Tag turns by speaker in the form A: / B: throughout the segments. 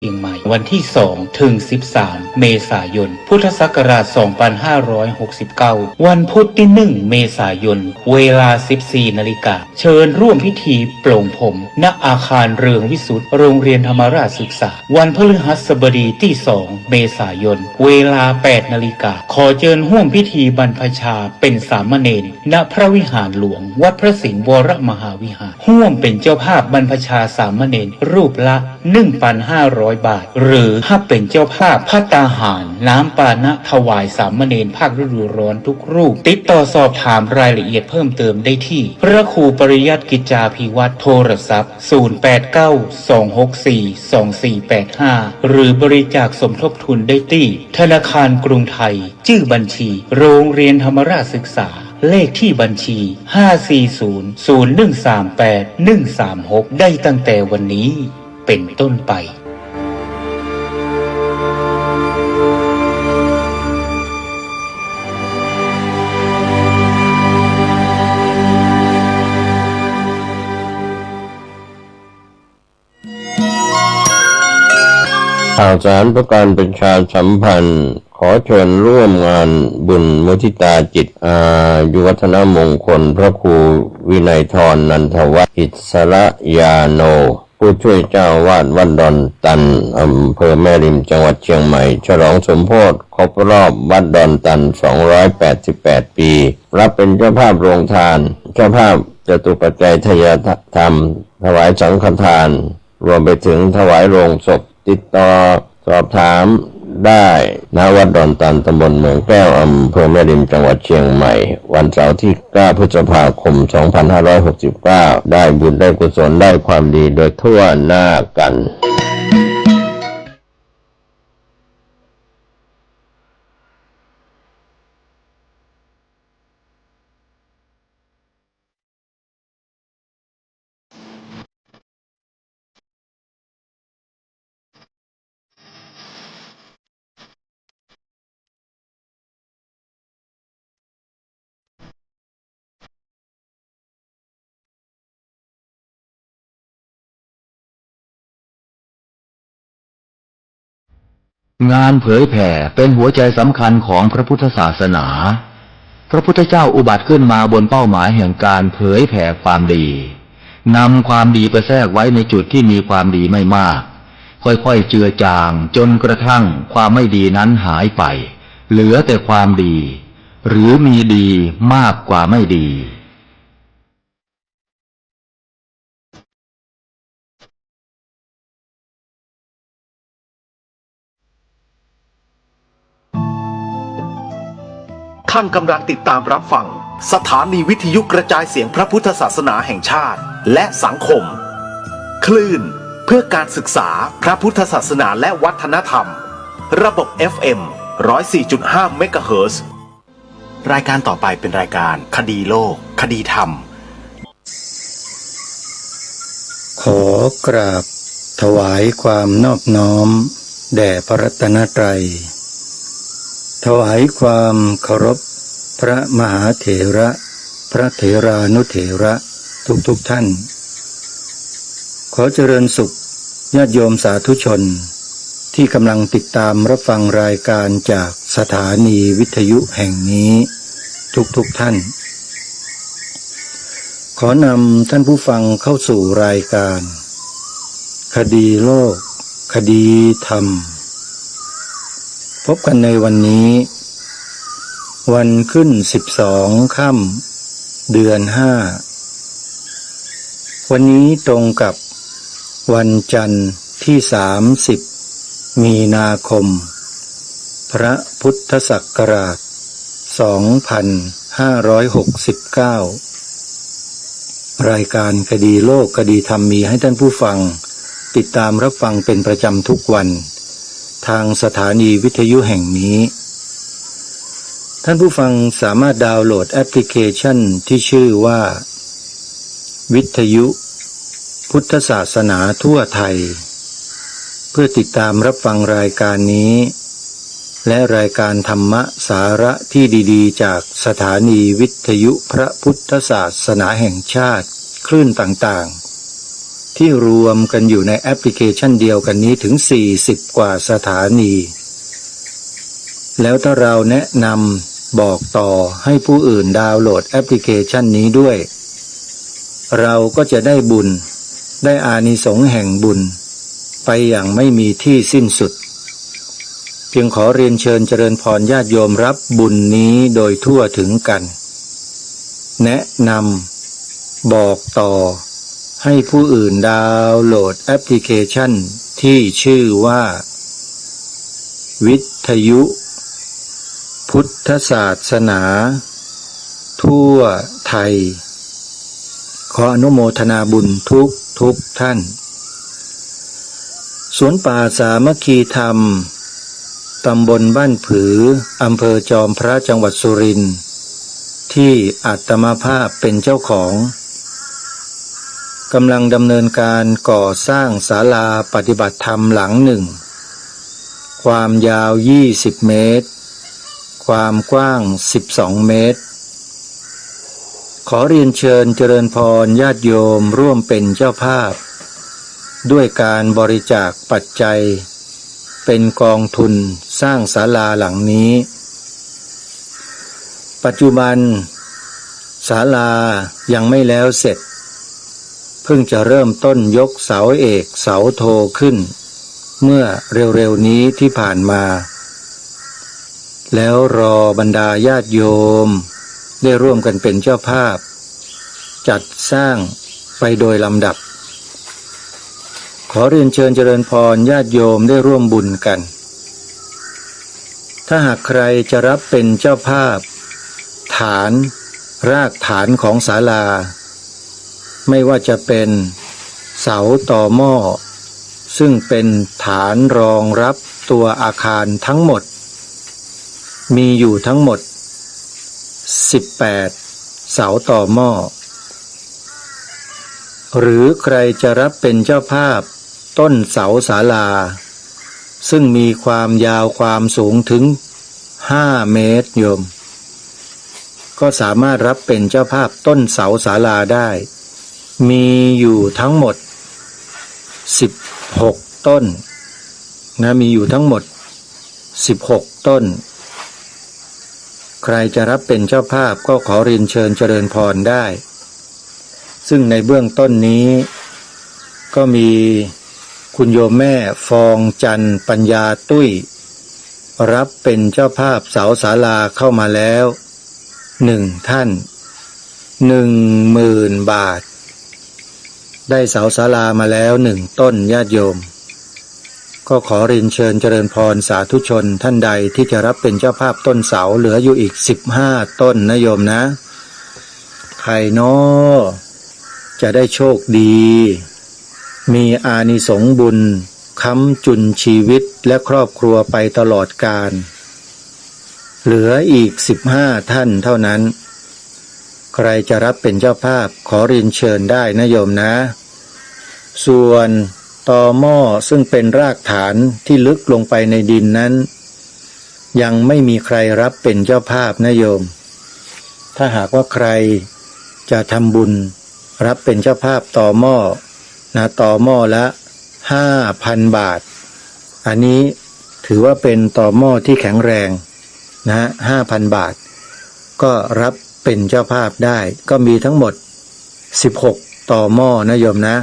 A: เชียงใหม่วันที่ 2 ถึง 13 เมษายน พุทธศักราช 2569 วันพุธที่ 1 เมษายน เวลา 14 นาฬิกา เชิญร่วมพิธีปลงผม ณ อาคารเรืองวิสุทธิ์ โรงเรียนธรรมราชศึกษา วันพฤหัสบดีที่ 2 เมษายน เวลา 8 นาฬิกา ขอเชิญร่วมพิธีบรรพชาเป็นสามเณร ณ พระวิหารหลวง วัดพระสิงห์วรมหาวิหาร ร่วมเป็นเจ้าภาพบรรพชาสามเณรรูปละ 1,500 บาท หรือถ้าเป็นเจ้าภาพภัตตาหารน้ำปานะถวายสามเณรภาคฤดูร้อนทุกรูปติดต่อสอบถามรายละเอียดเพิ่มเติมได้ที่พระครูปริยัติกิจจาภิวัตรโทรศัพท์ 0892642485 หรือบริจาคสมทบทุนได้ที่ธนาคารกรุงไทยชื่อบัญชีโรงเรียนธรรมราชศึกษาเลขที่บัญชี 5400138 136 ได้ตั้งแต่วันนี้เป็นต้นไป
B: ข่าวสารประการประชาสัมพันธ์ขอเชิญร่วมงานบุญมุทิตาจิตอายุวัฒนมงคลพระครูวินัยธรนันทวัฒน์อิสระยาโนผู้ช่วยเจ้าวาดวัดดอนตันอำเภอแม่ริมจังหวัดเชียงใหม่ฉลองสมโภชครบรอบวัดดอนตัน288 ปีรับเป็นเจ้าภาพโรงทานเจ้าภาพจตุปัจจัยทายธรรมถวายสังฆทานรวมไปถึงถวายโรงศพติดต่อสอบถามได้ณวัดดอนตันตำบลเมืองแก้วอำเภอแม่ริมจังหวัดเชียงใหม่วันเสาร์ที่ 9 พฤษภาคม 2569 ได้บุญได้กุศลได้ความดีโดยทั่วหน้ากัน
C: งานเผยแผ่เป็นหัวใจสำคัญของพระพุทธศาสนาพระพุทธเจ้าอุบัติขึ้นมาบนเป้าหมายแห่งการเผยแผ่ความดีนำความดีไปแทรกไว้ในจุดที่มีความดีไม่มากค่อยๆเจือจางจนกระทั่งความไม่ดีนั้นหายไปเหลือแต่ความดีหรือมีดีมากกว่าไม่ดี
D: ท่านกำลังติดตามรับฟังสถานีวิทยุกระจายเสียงพระพุทธศาสนาแห่งชาติและสังคมคลื่นเพื่อการศึกษาพระพุทธศาสนาและวัฒนธรรมระบบ FM 104.5 เมกะเฮิรตซ์รายการต่อไปเป็นรายการคดีโลกคดีธรรม
E: ขอกราบถวายความนอบน้อมแด่พระรัตนตรัยถวายความเคารพพระมหาเถระพระเถรานุเถระทุกท่านขอเจริญสุขญาติโยมสาธุชนที่กำลังติดตามรับฟังรายการจากสถานีวิทยุแห่งนี้ทุกท่านขอนำท่านผู้ฟังเข้าสู่รายการคดีโลกคดีธรรมพบกันในวันนี้วันขึ้น12 ค่ำเดือน 5วันนี้ตรงกับวันจันทร์ที่30 มีนาคมพระพุทธศักราช2569รายการคดีโลกคดีธรรมมีให้ท่านผู้ฟังติดตามรับฟังเป็นประจำทุกวันทางสถานีวิทยุแห่งนี้ท่านผู้ฟังสามารถดาวน์โหลดแอปพลิเคชันที่ชื่อว่าวิทยุพุทธศาสนาทั่วไทยเพื่อติดตามรับฟังรายการนี้และรายการธรรมะสาระที่ดีๆจากสถานีวิทยุพระพุทธศาสนาแห่งชาติคลื่นต่างๆ ที่รวมกันอยู่ในแอปพลิเคชันเดียวกันนี้ถึง40กว่าสถานีแล้วถ้าเราแนะนำบอกต่อให้ผู้อื่นดาวน์โหลดแอปพลิเคชันนี้ด้วยเราก็จะได้บุญได้อานิสงส์แห่งบุญไปอย่างไม่มีที่สิ้นสุดจึงขอเรียนเชิญเจริญพรญาติโยมรับบุญนี้โดยทั่วถึงกันแนะนำบอกต่อให้ผู้อื่นดาวน์โหลดแอปพลิเคชันที่ชื่อว่าวิทยุพุทธศาสนาทั่วไทยขออนุโมทนาบุญทุกท่านสวนป่าสามัคคีธรรมตำบลบ้านผืออำเภอจอมพระจังหวัดสุรินทร์ที่อาตมาภาพเป็นเจ้าของกำลังดำเนินการก่อสร้างศาลาปฏิบัติธรรมหลังหนึ่งความยาว20เมตรความกว้าง12เมตรขอเรียนเชิญเจริญพรญาติโยมร่วมเป็นเจ้าภาพด้วยการบริจาคปัจจัยเป็นกองทุนสร้างศาลาหลังนี้ปัจจุบันศาลายังไม่แล้วเสร็จเพิ่งจะเริ่มต้นยกเสาเอกเสาโทขึ้นเมื่อเร็วๆนี้ที่ผ่านมาแล้วรอบรรดาญาติโยมได้ร่วมกันเป็นเจ้าภาพจัดสร้างไปโดยลำดับขอเรียนเชิญเจริญพรญาติโยมได้ร่วมบุญกันถ้าหากใครจะรับเป็นเจ้าภาพฐานรากฐานของศาลาไม่ว่าจะเป็นเสาต่อหม้อซึ่งเป็นฐานรองรับตัวอาคารทั้งหมดมีอยู่ทั้งหมด18เสาต่อหม้อหรือใครจะรับเป็นเจ้าภาพต้นเสาศาลาซึ่งมีความยาวความสูงถึง5 เมตรโยมก็สามารถรับเป็นเจ้าภาพต้นเสาศาลาได้มีอยู่ทั้งหมด16ต้นนะมีอยู่ทั้งหมด16ต้นใครจะรับเป็นเจ้าภาพก็ขอเรียนเชิญเจริญพรได้ซึ่งในเบื้องต้นนี้ก็มีคุณโยมแม่ฟองจันทร์ปัญญาตุ้ยรับเป็นเจ้าภาพเสาศาลาเข้ามาแล้ว1ท่าน10,000 บาทได้เสาศาลามาแล้ว1ต้นญาติโยมก็ขอเรียนเชิญเจริญพรสาธุชนท่านใดที่จะรับเป็นเจ้าภาพต้นเสาเหลืออยู่อีก15ต้นนะโยมนะใครน้อจะได้โชคดีมีอานิสงส์บุญค้ำจุนชีวิตและครอบครัวไปตลอดกาลเหลืออีก15ท่านเท่านั้นใครจะรับเป็นเจ้าภาพขอเรียนเชิญได้นะโยมนะส่วนตอหม้อซึ่งเป็นรากฐานที่ลึกลงไปในดินนั้นยังไม่มีใครรับเป็นเจ้าภาพนะโยมถ้าหากว่าใครจะทำบุญรับเป็นเจ้าภาพตอหม้อนะตอหม้อละ 5,000 บาทอันนี้ถือว่าเป็นตอหม้อที่แข็งแรงนะ 5,000 บาทก็รับเป็นเจ้าภาพได้ก็มีทั้งหมด16ตอหม้อนะโยมนะ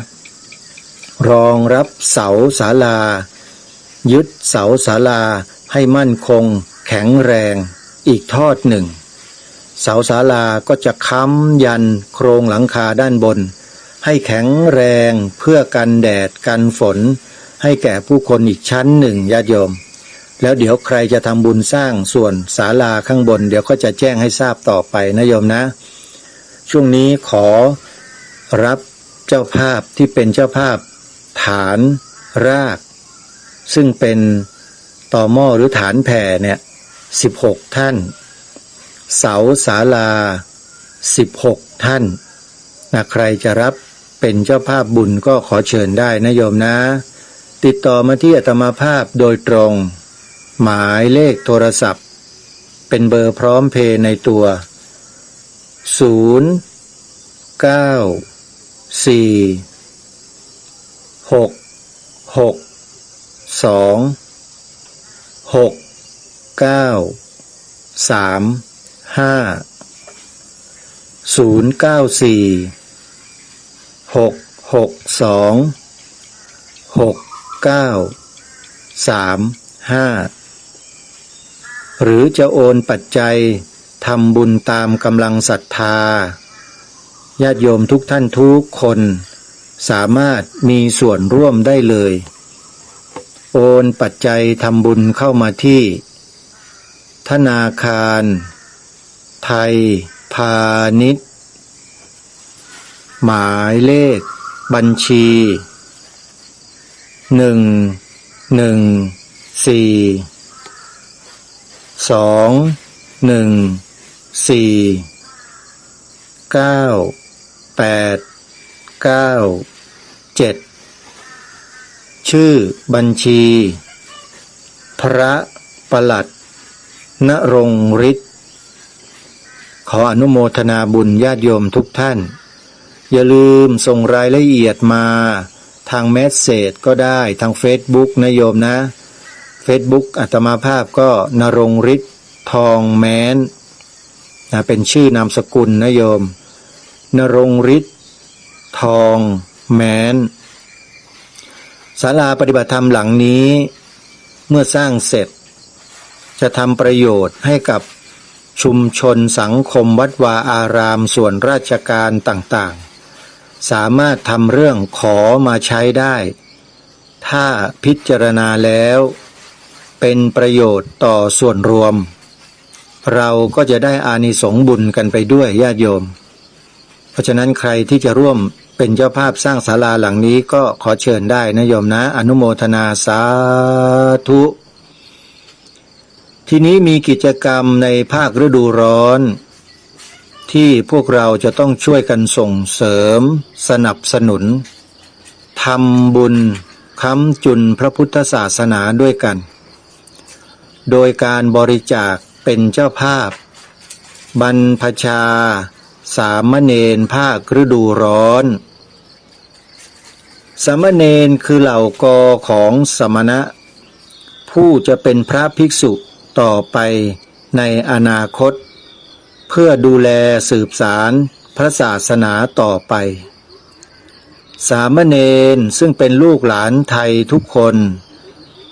E: รองรับเสาศาลายึดเสาศาลาให้มั่นคงแข็งแรงอีกทอดหนึ่งเสาศาลาก็จะค้ำยันโครงหลังคาด้านบนให้แข็งแรงเพื่อกันแดดกันฝนให้แก่ผู้คนอีกชั้นหนึ่งญาติโยมแล้วเดี๋ยวใครจะทำบุญสร้างส่วนศาลาข้างบนเดี๋ยวก็จะแจ้งให้ทราบต่อไปนะโยมนะช่วงนี้ขอรับเจ้าภาพที่เป็นเจ้าภาพฐานรากซึ่งเป็นตอหม้อหรือฐานแผ่เนี่ย16ท่านเสาศาลา16ท่านนะใครจะรับเป็นเจ้าภาพบุญก็ขอเชิญได้นะโยมนะติดต่อมาที่อาตมาภาพโดยตรงหมายเลขโทรศัพท์เป็นเบอร์พร้อมเพย์ในตัว0 9 4 หรือจะโอนปัจจัยทำบุญตามกำลังศรัทธาญาติโยมทุกท่านทุกคนสามารถมีส่วนร่วมได้เลยโอนปัจจัยทำบุญเข้ามาที่ธนาคารไทยพาณิชย์หมายเลขบัญชี11421949897ชื่อบัญชีพระประหลัดณรงค์ฤทธิ์ขออนุโมทนาบุญญาติโยมทุกท่านอย่าลืมส่งรายละเอียดมาทางเมสเสจก็ได้ทาง Facebook นะโยมนะ Facebook อาตมาภาพก็ณรงค์ฤทธิ์ทองแม้นเป็นชื่อนามสกุลนะโยมณรงค์ฤทธิ์ทองแม้นศาลาปฏิบัติธรรมหลังนี้เมื่อสร้างเสร็จจะทำประโยชน์ให้กับชุมชนสังคมวัดวาอารามส่วนราชการต่างๆสามารถทำเรื่องขอมาใช้ได้ถ้าพิจารณาแล้วเป็นประโยชน์ต่อส่วนรวมเราก็จะได้อานิสงส์บุญกันไปด้วยญาติโยมเพราะฉะนั้นใครที่จะร่วมเป็นเจ้าภาพสร้างศาลาหลังนี้ก็ขอเชิญได้นะโยมนะอนุโมทนาสาธุทีนี้มีกิจกรรมในภาคฤดูร้อนที่พวกเราจะต้องช่วยกันส่งเสริมสนับสนุนทำบุญค้ำจุนพระพุทธศาสนาด้วยกันโดยการบริจาคเป็นเจ้าภาพบรรพชาสามเณรภาคฤดูร้อนสามเณรคือเหล่ากอของสมณะผู้จะเป็นพระภิกษุต่อไปในอนาคตเพื่อดูแลสืบสารพระศาสนาต่อไปสามเณรซึ่งเป็นลูกหลานไทยทุกคน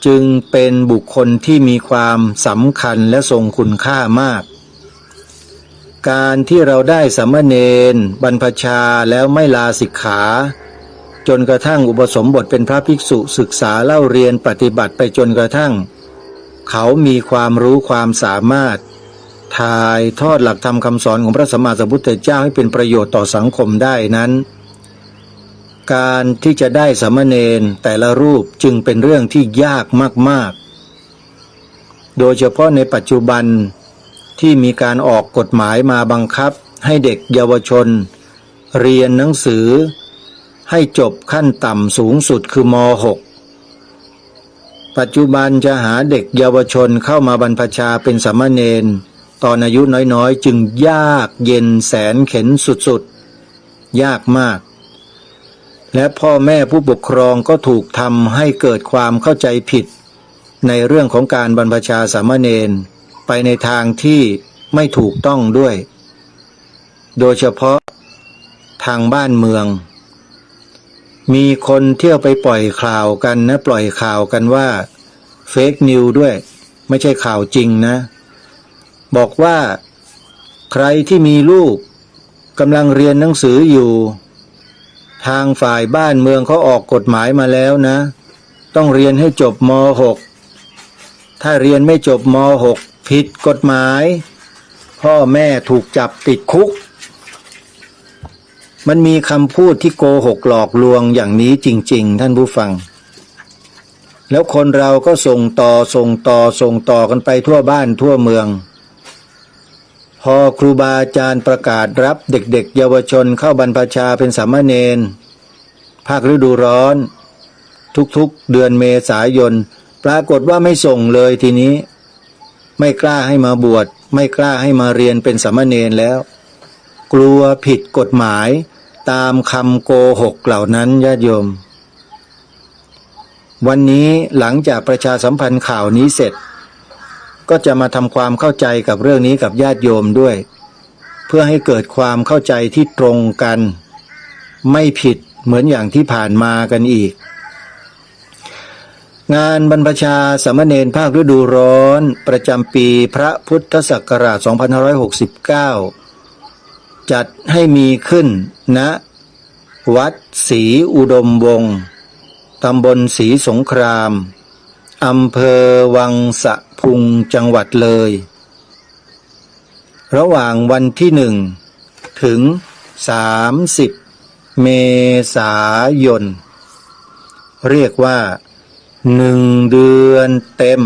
E: จึงเป็นบุคคลที่มีความสำคัญและทรงคุณค่ามากการที่เราได้สามเณรบรรพชาแล้วไม่ลาสิกขาจนกระทั่งอุปสมบทเป็นพระภิกษุศึกษาเล่าเรียนปฏิบัติไปจนกระทั่งเขามีความรู้ความสามารถถ่ายทอดหลักธรรมคำสอนของพระสัมมาสัมพุทธเจ้าให้เป็นประโยชน์ต่อสังคมได้นั้นการที่จะได้สามเณรแต่ละรูปจึงเป็นเรื่องที่ยากมากๆโดยเฉพาะในปัจจุบันที่มีการออกกฎหมายมาบังคับให้เด็กเยาวชนเรียนหนังสือให้จบขั้นต่ำสูงสุดคือม.6 ปัจจุบันจะหาเด็กเยาวชนเข้ามาบรรพชาเป็นสามเณรตอนอายุน้อยๆจึงยากเย็นแสนเข็ญสุดๆยากมากและพ่อแม่ผู้ปกครองก็ถูกทำให้เกิดความเข้าใจผิดในเรื่องของการบรรพชาสามเณรไปในทางที่ไม่ถูกต้องด้วยโดยเฉพาะทางบ้านเมืองมีคนเที่ยวไปปล่อยข่าวกันนะปล่อยข่าวกันว่าเฟกนิวด้วยไม่ใช่ข่าวจริงนะบอกว่าใครที่มีลูกกำลังเรียนหนังสืออยู่ทางฝ่ายบ้านเมืองเขาออกกฎหมายมาแล้วนะต้องเรียนให้จบม.6 ถ้าเรียนไม่จบม.6 ผิดกฎหมายพ่อแม่ถูกจับติดคุกมันมีคำพูดที่โกหกหลอกลวงอย่างนี้จริงๆท่านผู้ฟังแล้วคนเราก็ส่งต่อกันไปทั่วบ้านทั่วเมืองพอครูบาอาจารย์ประกาศรับเด็กๆเยาวชนเข้าบรรพชาเป็นสามเณรภาคฤดูร้อนทุกๆเดือนเมษายนปรากฏว่าไม่ส่งเลยทีนี้ไม่กล้าให้มาบวชไม่กล้าให้มาเรียนเป็นสามเณรแล้วกลัวผิดกฎหมายตามคำโกหกเหล่านั้นญาติโยม วันนี้หลังจากประชาสัมพันธ์ข่าวนี้เสร็จก็จะมาทำความเข้าใจกับเรื่องนี้กับญาติโยมด้วยเพื่อให้เกิดความเข้าใจที่ตรงกันไม่ผิดเหมือนอย่างที่ผ่านมากันอีกงานบรรพชาสามเณรภาคฤดูร้อนประจำปีพระพุทธศักราช 2569 จัดให้มีขึ้นณวัดศรีอุดมวงศ์ตำบลศรีสงครามอำเภอวังสะพุงจังหวัดเลยระหว่างวันที่1ถึง30เมษายนเรียกว่า1 เดือนเต็ม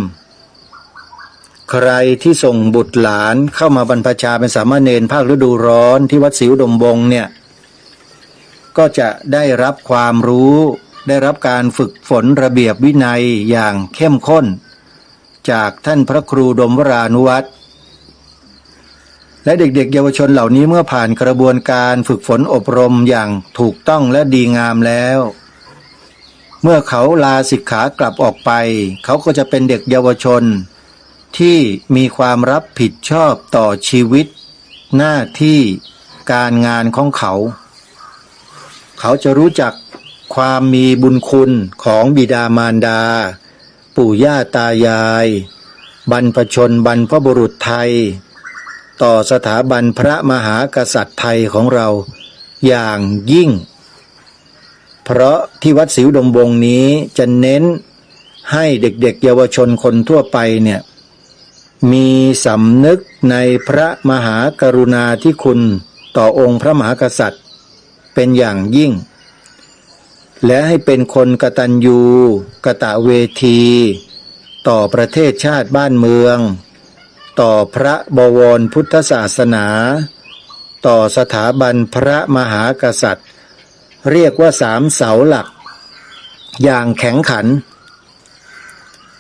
E: ใครที่ส่งบุตรหลานเข้ามาบรรพชาเป็นสามเณรภาคฤดูร้อนที่วัดศรีอุดมวงศ์เนี่ยก็จะได้รับความรู้ได้รับการฝึกฝนระเบียบวินัยอย่างเข้มข้นจากท่านพระครูดมวรานุวัตรและเด็กๆเยาวชนเหล่านี้เมื่อผ่านกระบวนการฝึกฝนอบรมอย่างถูกต้องและดีงามแล้วเมื่อเขาลาสิกขากลับออกไปเขาก็จะเป็นเด็กเยาวชนที่มีความรับผิดชอบต่อชีวิตหน้าที่การงานของเขาเขาจะรู้จักความมีบุญคุณของบิดามารดาปู่ย่าตายายบรรพชนบรรพบุรุษไทยต่อสถาบันพระมหากษัตริย์ไทยของเราอย่างยิ่งเพราะที่วัดศรีอุดมวงศ์นี้จะเน้นให้เด็กๆเยาวชนคนทั่วไปเนี่ยมีสำนึกในพระมหากรุณาธิคุณต่อองค์พระมหากษัตริย์เป็นอย่างยิ่งและให้เป็นคนกตัญญูกตเวทีต่อประเทศชาติบ้านเมืองต่อพระบวรพุทธศาสนาต่อสถาบันพระมหากษัตริย์เรียกว่า3 เสาหลักอย่างแข็งขัน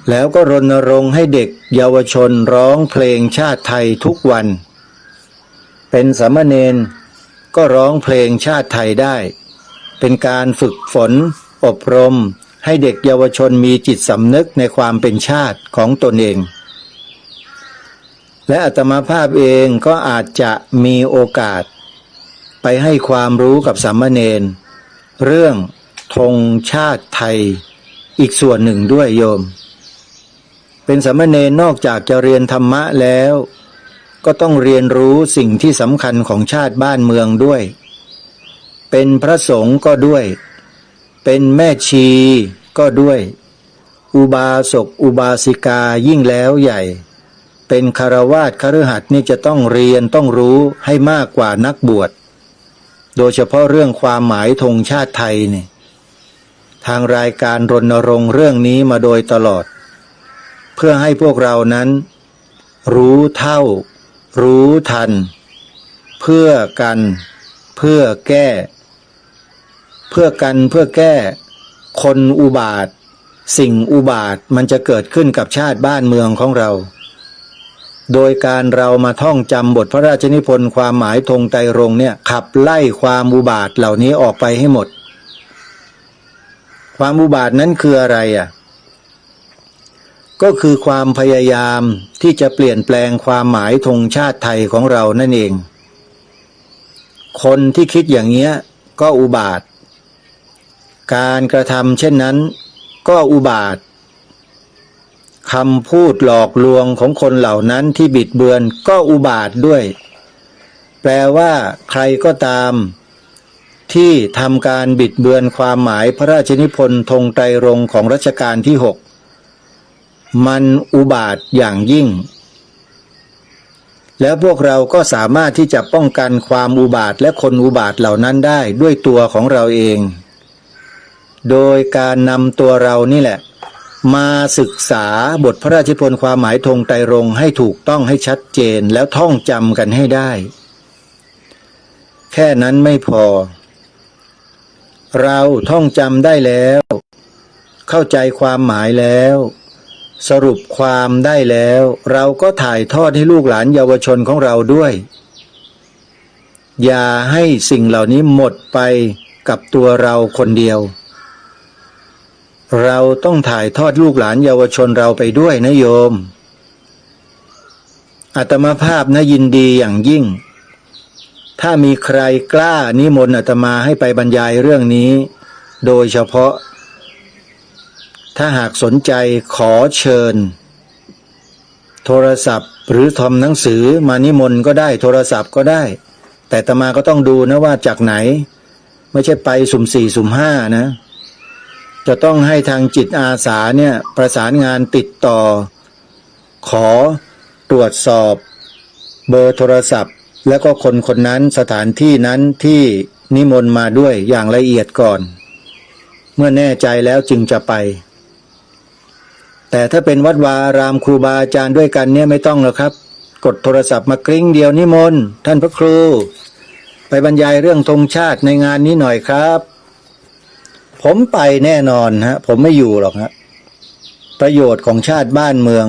E: แล้วก็รณรงค์ให้เด็กเยาวชนร้องเพลงชาติไทยทุกวันเป็นสามเณรก็ร้องเพลงชาติไทยได้เป็นการฝึกฝนอบรมให้เด็กเยาวชนมีจิตสำนึกในความเป็นชาติของตนเองและอาตมาภาพเองก็อาจจะมีโอกาสไปให้ความรู้กับสามเณรเรื่องธงชาติไทยอีกส่วนหนึ่งด้วยโยมเป็นสามเณรนอกจากจะเรียนธรรมะแล้วก็ต้องเรียนรู้สิ่งที่สำคัญของชาติบ้านเมืองด้วยเป็นพระสงฆ์ก็ด้วยเป็นแม่ชีก็ด้วยอุบาสกอุบาสิกายิ่งแล้วใหญ่เป็นฆราวาสคฤหัสถ์นี่จะต้องเรียนต้องรู้ให้มากกว่านักบวชโดยเฉพาะเรื่องความหมายธงชาติไทยเนี่ยทางรายการรณรงค์เรื่องนี้มาโดยตลอดเพื่อให้พวกเรานั้นรู้เท่ารู้ทันเพื่อกันเพื่อแก้เพื่อกันเพื่อแก้คนอุบาทสิ่งอุบาทมันจะเกิดขึ้นกับชาติบ้านเมืองของเราโดยการเรามาท่องจำบทพระราชนิพนธ์ความหมายธงไตรรงค์เนี่ยขับไล่ความอุบาทเหล่านี้ออกไปให้หมดความอุบาทนั้นคืออะไรก็คือความพยายามที่จะเปลี่ยนแปลงความหมายธงชาติไทยของเรานั่นเองคนที่คิดอย่างเงี้ยก็อุบาทการกระทำเช่นนั้นก็อุบาทคำพูดหลอกลวงของคนเหล่านั้นที่บิดเบือนก็อุบาทด้วยแปลว่าใครก็ตามที่ทำการบิดเบือนความหมายพระราชนิพนธ์ธงไตรรงค์ของรัชกาลที่6มันอุบาทอย่างยิ่งแล้วพวกเราก็สามารถที่จะป้องกันความอุบาทและคนอุบาทเหล่านั้นได้ด้วยตัวของเราเองโดยการนำตัวเรานี่แหละมาศึกษาบทพระราชนิพนธ์ความหมายธงไตรรงค์ให้ถูกต้องให้ชัดเจนแล้วท่องจำกันให้ได้แค่นั้นไม่พอเราท่องจำได้แล้วเข้าใจความหมายแล้วสรุปความได้แล้วเราก็ถ่ายทอดให้ลูกหลานเยาวชนของเราด้วยอย่าให้สิ่งเหล่านี้หมดไปกับตัวเราคนเดียว เราต้องถ่ายทอดลูกหลานเยาวชนเราไปด้วยนะโยมอาตมาภาพนะยินดีอย่างยิ่งถ้ามีใครกล้านิมนต์อาตมาให้ไปบรรยายเรื่องนี้โดยเฉพาะถ้าหากสนใจขอเชิญโทรศัพท์หรือทำหนังสือมานิมนต์ก็ได้โทรศัพท์ก็ได้แต่อาตมาก็ต้องดูนะว่าจากไหนไม่ใช่ไปสุ่มสี่สุ่มห้านะจะต้องให้ทางจิตอาสาเนี่ยประสานงานติดต่อขอตรวจสอบเบอร์โทรศัพท์แล้วก็คนคนนั้นสถานที่นั้นที่นิมนต์มาด้วยอย่างละเอียดก่อนเมื่อแน่ใจแล้วจึงจะไปแต่ถ้าเป็นวัดวาอารามครูบาอาจารย์ด้วยกันเนี่ยไม่ต้องหรอกครับกดโทรศัพท์มากริ้งเดียวนิมนต์ท่านพระครูไปบรรยายเรื่องธงชาติในงานนี้หน่อยครับผมไปแน่นอนฮะผมไม่อยู่หรอกฮะประโยชน์ของชาติบ้านเมือง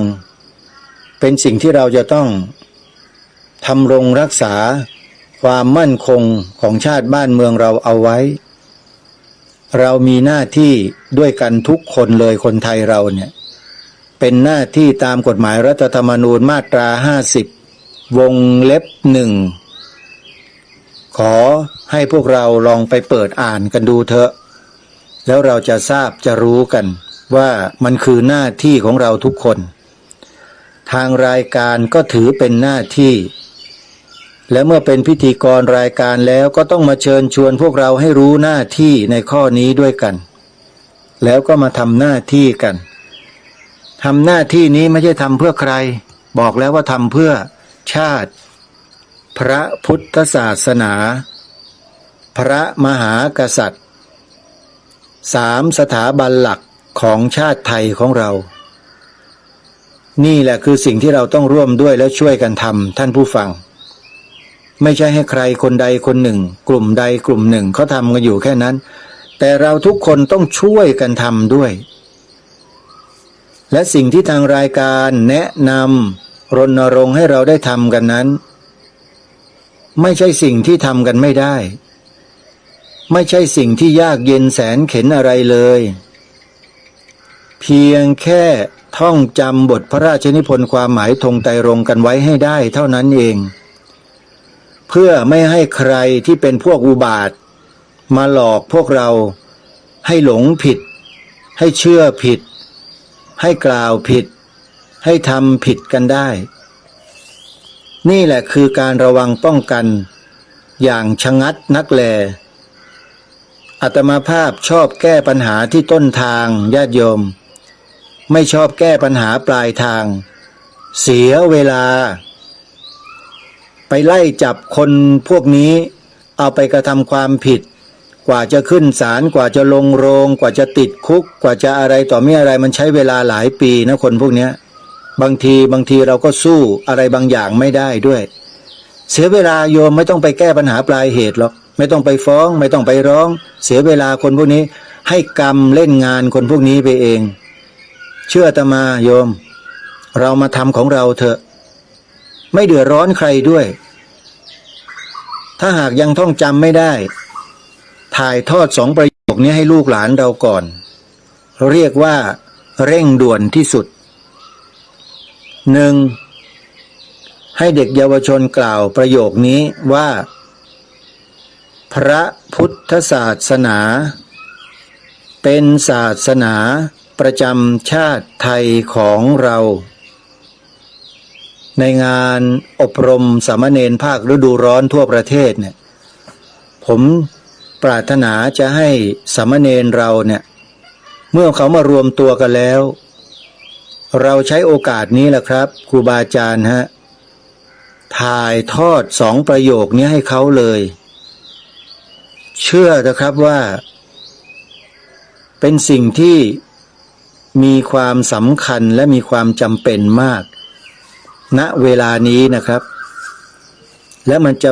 E: เป็นสิ่งที่เราจะต้องทำรงรักษาความมั่นคงของชาติบ้านเมืองเราเอาไว้เรามีหน้าที่ด้วยกันทุกคนเลยคนไทยเราเนี่ยเป็นหน้าที่ตามกฎหมายรัฐธรรมนูญมาตรา50วงเล็บ1ขอให้พวกเราลองไปเปิดอ่านกันดูเถอะแล้วเราจะทราบจะรู้กันว่ามันคือหน้าที่ของเราทุกคนทางรายการก็ถือเป็นหน้าที่และเมื่อเป็นพิธีกรรายการแล้วก็ต้องมาเชิญชวนพวกเราให้รู้หน้าที่ในข้อนี้ด้วยกันแล้วก็มาทำหน้าที่กันทำหน้าที่นี้ไม่ใช่ทำเพื่อใครบอกแล้วว่าทำเพื่อชาติพระพุทธศาสนาพระมหากษัตริย์3สถาบันหลักของชาติไทยของเรานี่แหละคือสิ่งที่เราต้องร่วมด้วยและช่วยกันทำท่านผู้ฟังไม่ใช่ให้ใครคนใดคนหนึ่งกลุ่มใดกลุ่มหนึ่งเขาทำกันอยู่แค่นั้นแต่เราทุกคนต้องช่วยกันทำด้วยและสิ่งที่ทางรายการแนะนำรณรงค์ให้เราได้ทำกันนั้นไม่ใช่สิ่งที่ทำกันไม่ได้ไม่ใช่สิ่งที่ยากเย็นแสนเข็ญอะไรเลยเพียงแค่ท่องจำบทพระราชนิพนธ์ความหมายธงไตรรงค์กันไว้ให้ได้เท่านั้นเองเพื่อไม่ให้ใครที่เป็นพวกอุบาทมาหลอกพวกเราให้หลงผิดให้เชื่อผิดให้กล่าวผิดให้ทำผิดกันได้นี่แหละคือการระวังป้องกันอย่างชะงัดนักแลอาตมาภาพชอบแก้ปัญหาที่ต้นทางญาติโยมไม่ชอบแก้ปัญหาปลายทางเสียเวลาไปไล่จับคนพวกนี้เอาไปกระทำความผิดกว่าจะขึ้นศาลกว่าจะลงโรงกว่าจะติดคุกกว่าจะอะไรต่อมีอะไรมันใช้เวลาหลายปีนะคนพวกนี้บางทีเราก็สู้อะไรบางอย่างไม่ได้ด้วยเสียเวลาโยมไม่ต้องไปแก้ปัญหาปลายเหตุหรอกไม่ต้องไปฟ้องไม่ต้องไปร้องเสียเวลาคนพวกนี้ให้กรรมเล่นงานคนพวกนี้ไปเองเชื่ออาตมาโยมเรามาทำของเราเถอะไม่เดือดร้อนใครด้วยถ้าหากยังท่องจำไม่ได้ถ่ายทอด2ประโยคนี้ให้ลูกหลานเราก่อนเรียกว่าเร่งด่วนที่สุด1ให้เด็กเยาวชนกล่าวประโยคนี้ว่าพระพุทธศาสนาเป็นศาสนาประจำชาติไทยของเราในงานอบรมสามเณรภาคฤดูร้อนทั่วประเทศเนี่ยผมปรารถนาจะให้สามเณรเราเนี่ยเมื่อเขามารวมตัวกันแล้วเราใช้โอกาสนี้แหละครับครูบาอาจารย์ถ่ายทอด2ประโยคนี้ให้เขาเลยเชื่อนะครับว่าเป็นสิ่งที่มีความสำคัญและมีความจำเป็นมากณเวลานี้นะครับและมันจะ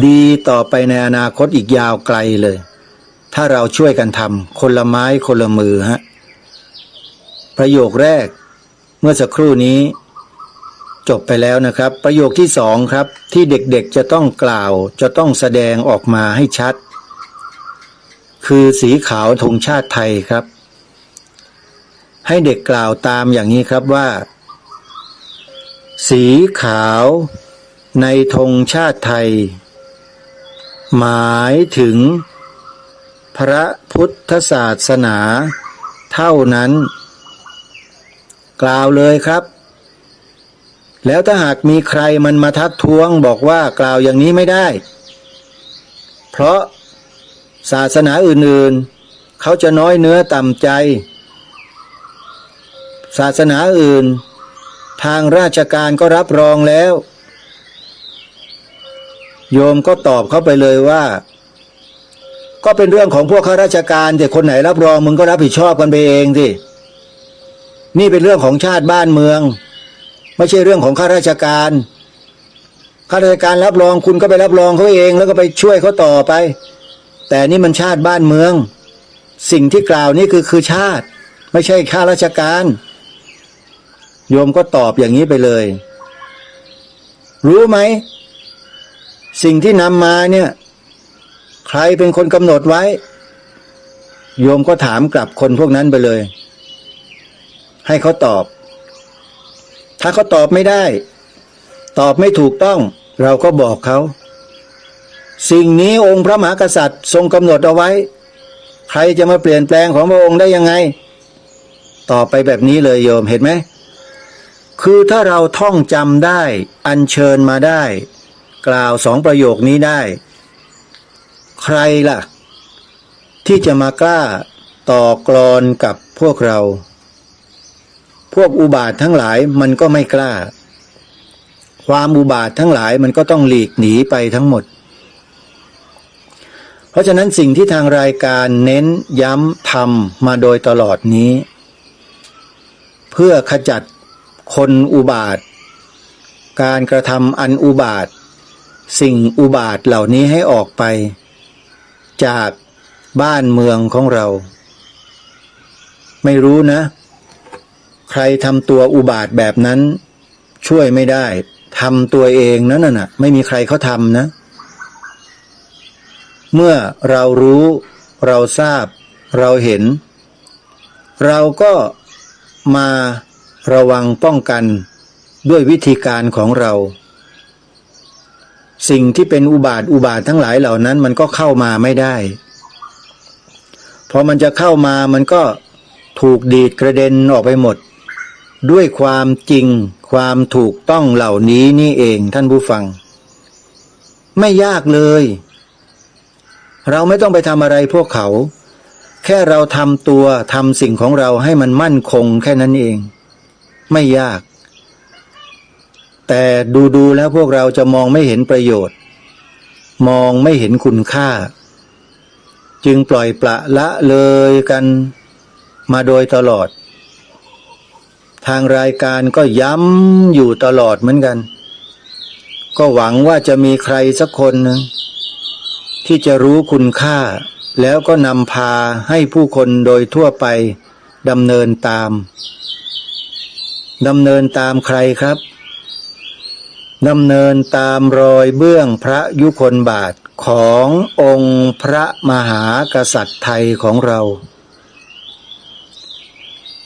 E: ดีต่อไปในอนาคตอีกยาวไกลเลยถ้าเราช่วยกันทำคนละไม้คนละมือประโยคแรกเมื่อสักครู่นี้จบไปแล้วนะครับประโยคที่2ครับที่เด็กๆจะต้องกล่าวจะต้องแสดงออกมาให้ชัดคือสีขาวธงชาติไทยครับ ให้เด็กกล่าวตามอย่างนี้ครับว่า สีขาวในธงชาติไทยหมายถึงพระพุทธศาสนาเท่านั้นกล่าวเลยครับแล้วถ้าหากมีใครมันมาทักท้วงบอกว่ากล่าวอย่างนี้ไม่ได้เพราะศาสนาอื่นๆเขาจะน้อยเนื้อต่ำใจศาสนาอื่นทางราชการก็รับรองแล้วโยมก็ตอบเขาไปเลยว่าก็เป็นเรื่องของพวกข้าราชการแต่คนไหนรับรองมึงก็รับผิดชอบกันไปเองสินี่เป็นเรื่องของชาติบ้านเมืองไม่ใช่เรื่องของข้าราชการข้าราชการรับรองคุณก็ไปรับรองเขาเองแล้วก็ไปช่วยเขาต่อไปแต่นี่มันชาติบ้านเมืองสิ่งที่กล่าวนี่คือชาติไม่ใช่ข้าราชการโยมก็ตอบอย่างนี้ไปเลยรู้ไหมสิ่งที่นำมาเนี่ยใครเป็นคนกำหนดไว้โยมก็ถามกลับคนพวกนั้นไปเลยให้เขาตอบถ้าเขาตอบไม่ได้ตอบไม่ถูกต้องเราก็บอกเขาสิ่งนี้องค์พระมหากษัตริย์ทรงกำหนดเอาไว้ใครจะมาเปลี่ยนแปลงของพระองค์ได้ยังไงตอบไปแบบนี้เลยโยมเห็นไหมคือถ้าเราท่องจำได้อัญเชิญมาได้กล่าวสองประโยคนี้ได้ใครล่ะที่จะมากล้าต่อกลอนกับพวกเราพวกอุบาททั้งหลายมันก็ไม่กล้าความอุบาททั้งหลายมันก็ต้องหลีกหนีไปทั้งหมดเพราะฉะนั้นสิ่งที่ทางรายการเน้นย้ำทำมาโดยตลอดนี้เพื่อขจัดคนอุบาทการกระทำอันอุบาทสิ่งอุบาทเหล่านี้ให้ออกไปจากบ้านเมืองของเราไม่รู้นะใครทำตัวอุบาทแบบนั้นช่วยไม่ได้ทำตัวเองนั่นน่ะไม่มีใครเขาทำนะเมื่อเรารู้เราทราบเราเห็นเราก็มาระวังป้องกันด้วยวิธีการของเราสิ่งที่เป็นอุบาททั้งหลายเหล่านั้นมันก็เข้ามาไม่ได้พอมันจะเข้ามามันก็ถูกดีดกระเด็นออกไปหมดด้วยความจริงความถูกต้องเหล่านี้นี่เองท่านผู้ฟังไม่ยากเลยเราไม่ต้องไปทำอะไรพวกเขาแค่เราทำตัวทำสิ่งของเราให้มันมั่นคงแค่นั้นเองไม่ยากแต่ดูแล้วพวกเราจะมองไม่เห็นประโยชน์มองไม่เห็นคุณค่าจึงปล่อยปละละเลยกันมาโดยตลอดทางรายการก็ย้ำอยู่ตลอดเหมือนกันก็หวังว่าจะมีใครสักคนหนึ่งที่จะรู้คุณค่าแล้วก็นำพาให้ผู้คนโดยทั่วไปดำเนินตามใครครับดำเนินตามรอยเบื้องพระยุคลบาทขององค์พระมหากษัตริย์ไทยของเรา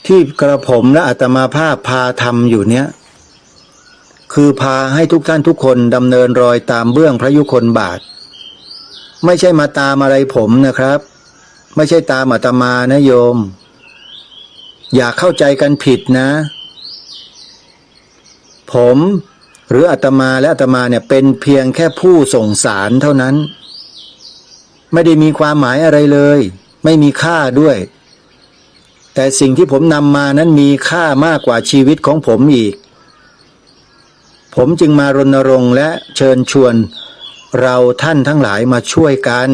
E: ที่กระผมและอาตมาภาพพาทำอยู่เนี้ยคือพาให้ทุกท่านทุกคนดำเนินรอยตามเบื้องพระยุคลบาทไม่ใช่มาตามอะไรผมนะครับไม่ใช่ตามอาตมานะโยมอย่าเข้าใจกันผิดนะผมหรืออาตมาและอาตมาเนี่ยเป็นเพียงแค่ผู้ส่งสารเท่านั้นไม่ได้มีความหมายอะไรเลยไม่มีค่าด้วยแต่สิ่งที่ผมนำมานั้นมีค่ามากกว่าชีวิตของผมอีกผมจึงมารณรงค์และเชิญชวนเราท่านทั้งหลายมาช่วยกัน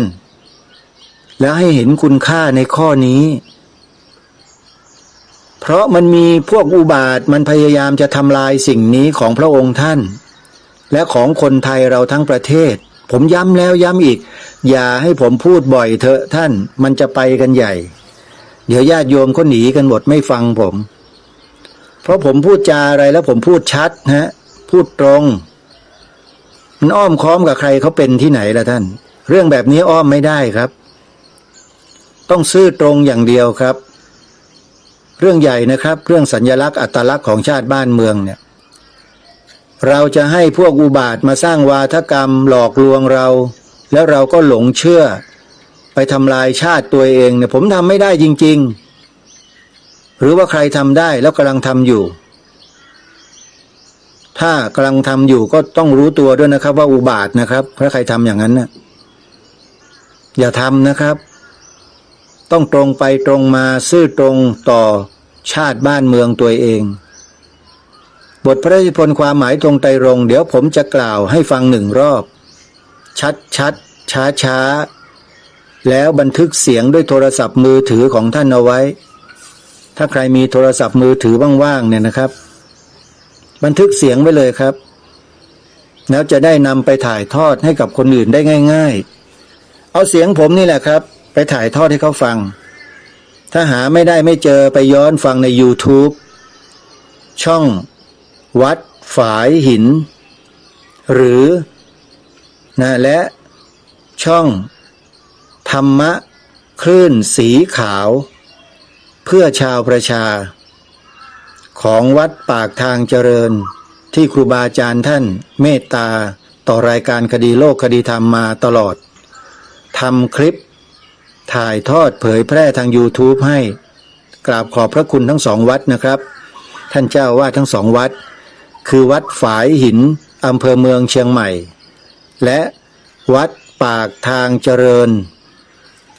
E: และให้เห็นคุณค่าในข้อนี้เพราะมันมีพวกอุบาทมันพยายามจะทำลายสิ่งนี้ของพระองค์ท่านและของคนไทยเราทั้งประเทศผมย้ำแล้วย้ำอีกอย่าให้ผมพูดบ่อยเถอะท่านมันจะไปกันใหญ่เดี๋ยวญาติโยมเขาหนีกันหมดไม่ฟังผมเพราะผมพูดจาอะไรแล้วผมพูดชัดพูดตรงมันอ้อมค้อมกับใครเขาเป็นที่ไหนล่ะท่านเรื่องแบบนี้อ้อมไม่ได้ครับต้องซื่อตรงอย่างเดียวครับ เรื่องใหญ่นะครับเรื่องสัญลักษณ์อัตลักษณ์ของชาติบ้านเมืองเนี่ยเราจะให้พวกอุบาทมาสร้างวาทกรรมหลอกลวงเราแล้วเราก็หลงเชื่อไปทำลายชาติตัวเองเนี่ยผมทำไม่ได้จริงๆหรือว่าใครทำได้แล้วกำลังทำอยู่ถ้ากำลังทำอยู่ก็ต้องรู้ตัวด้วยนะครับว่าอุบาทนะครับถ้าใครทำอย่างนั้นนะอย่าทำนะครับต้องตรงไปตรงมาซื่อตรงต่อชาติบ้านเมืองตัวเองบทพระราชนิพนธ์ความหมายตรงไตรรงค์เดี๋ยวผมจะกล่าวให้ฟังหนึ่งรอบชัดช้าแล้วบันทึกเสียงด้วยโทรศัพท์มือถือของท่านเอาไว้ถ้าใครมีโทรศัพท์มือถือว่างๆเนี่ยนะครับบันทึกเสียงไว้เลยครับแล้วจะได้นำไปถ่ายทอดให้กับคนอื่นได้ง่ายๆเอาเสียงผมนี่แหละครับไปถ่ายทอดให้เขาฟังถ้าหาไม่ได้ไม่เจอไปย้อนฟังใน YouTube ช่องวัดฝายหินหรือและช่องธรรมะคลื่นสีขาวเพื่อชาวประชาของวัดปากทางเจริญที่ครูบาอาจารย์ท่านเมตตาต่อรายการคดีโลกคดีธรรมมาตลอดทำคลิปถ่ายทอดเผยแพร่ทาง YouTube ให้กราบขอบพระคุณทั้งสองวัดนะครับท่านเจ้าวาดทั้งสองวัดคือวัดฝายหินอำเภอเมืองเชียงใหม่และวัดปากทางเจริญ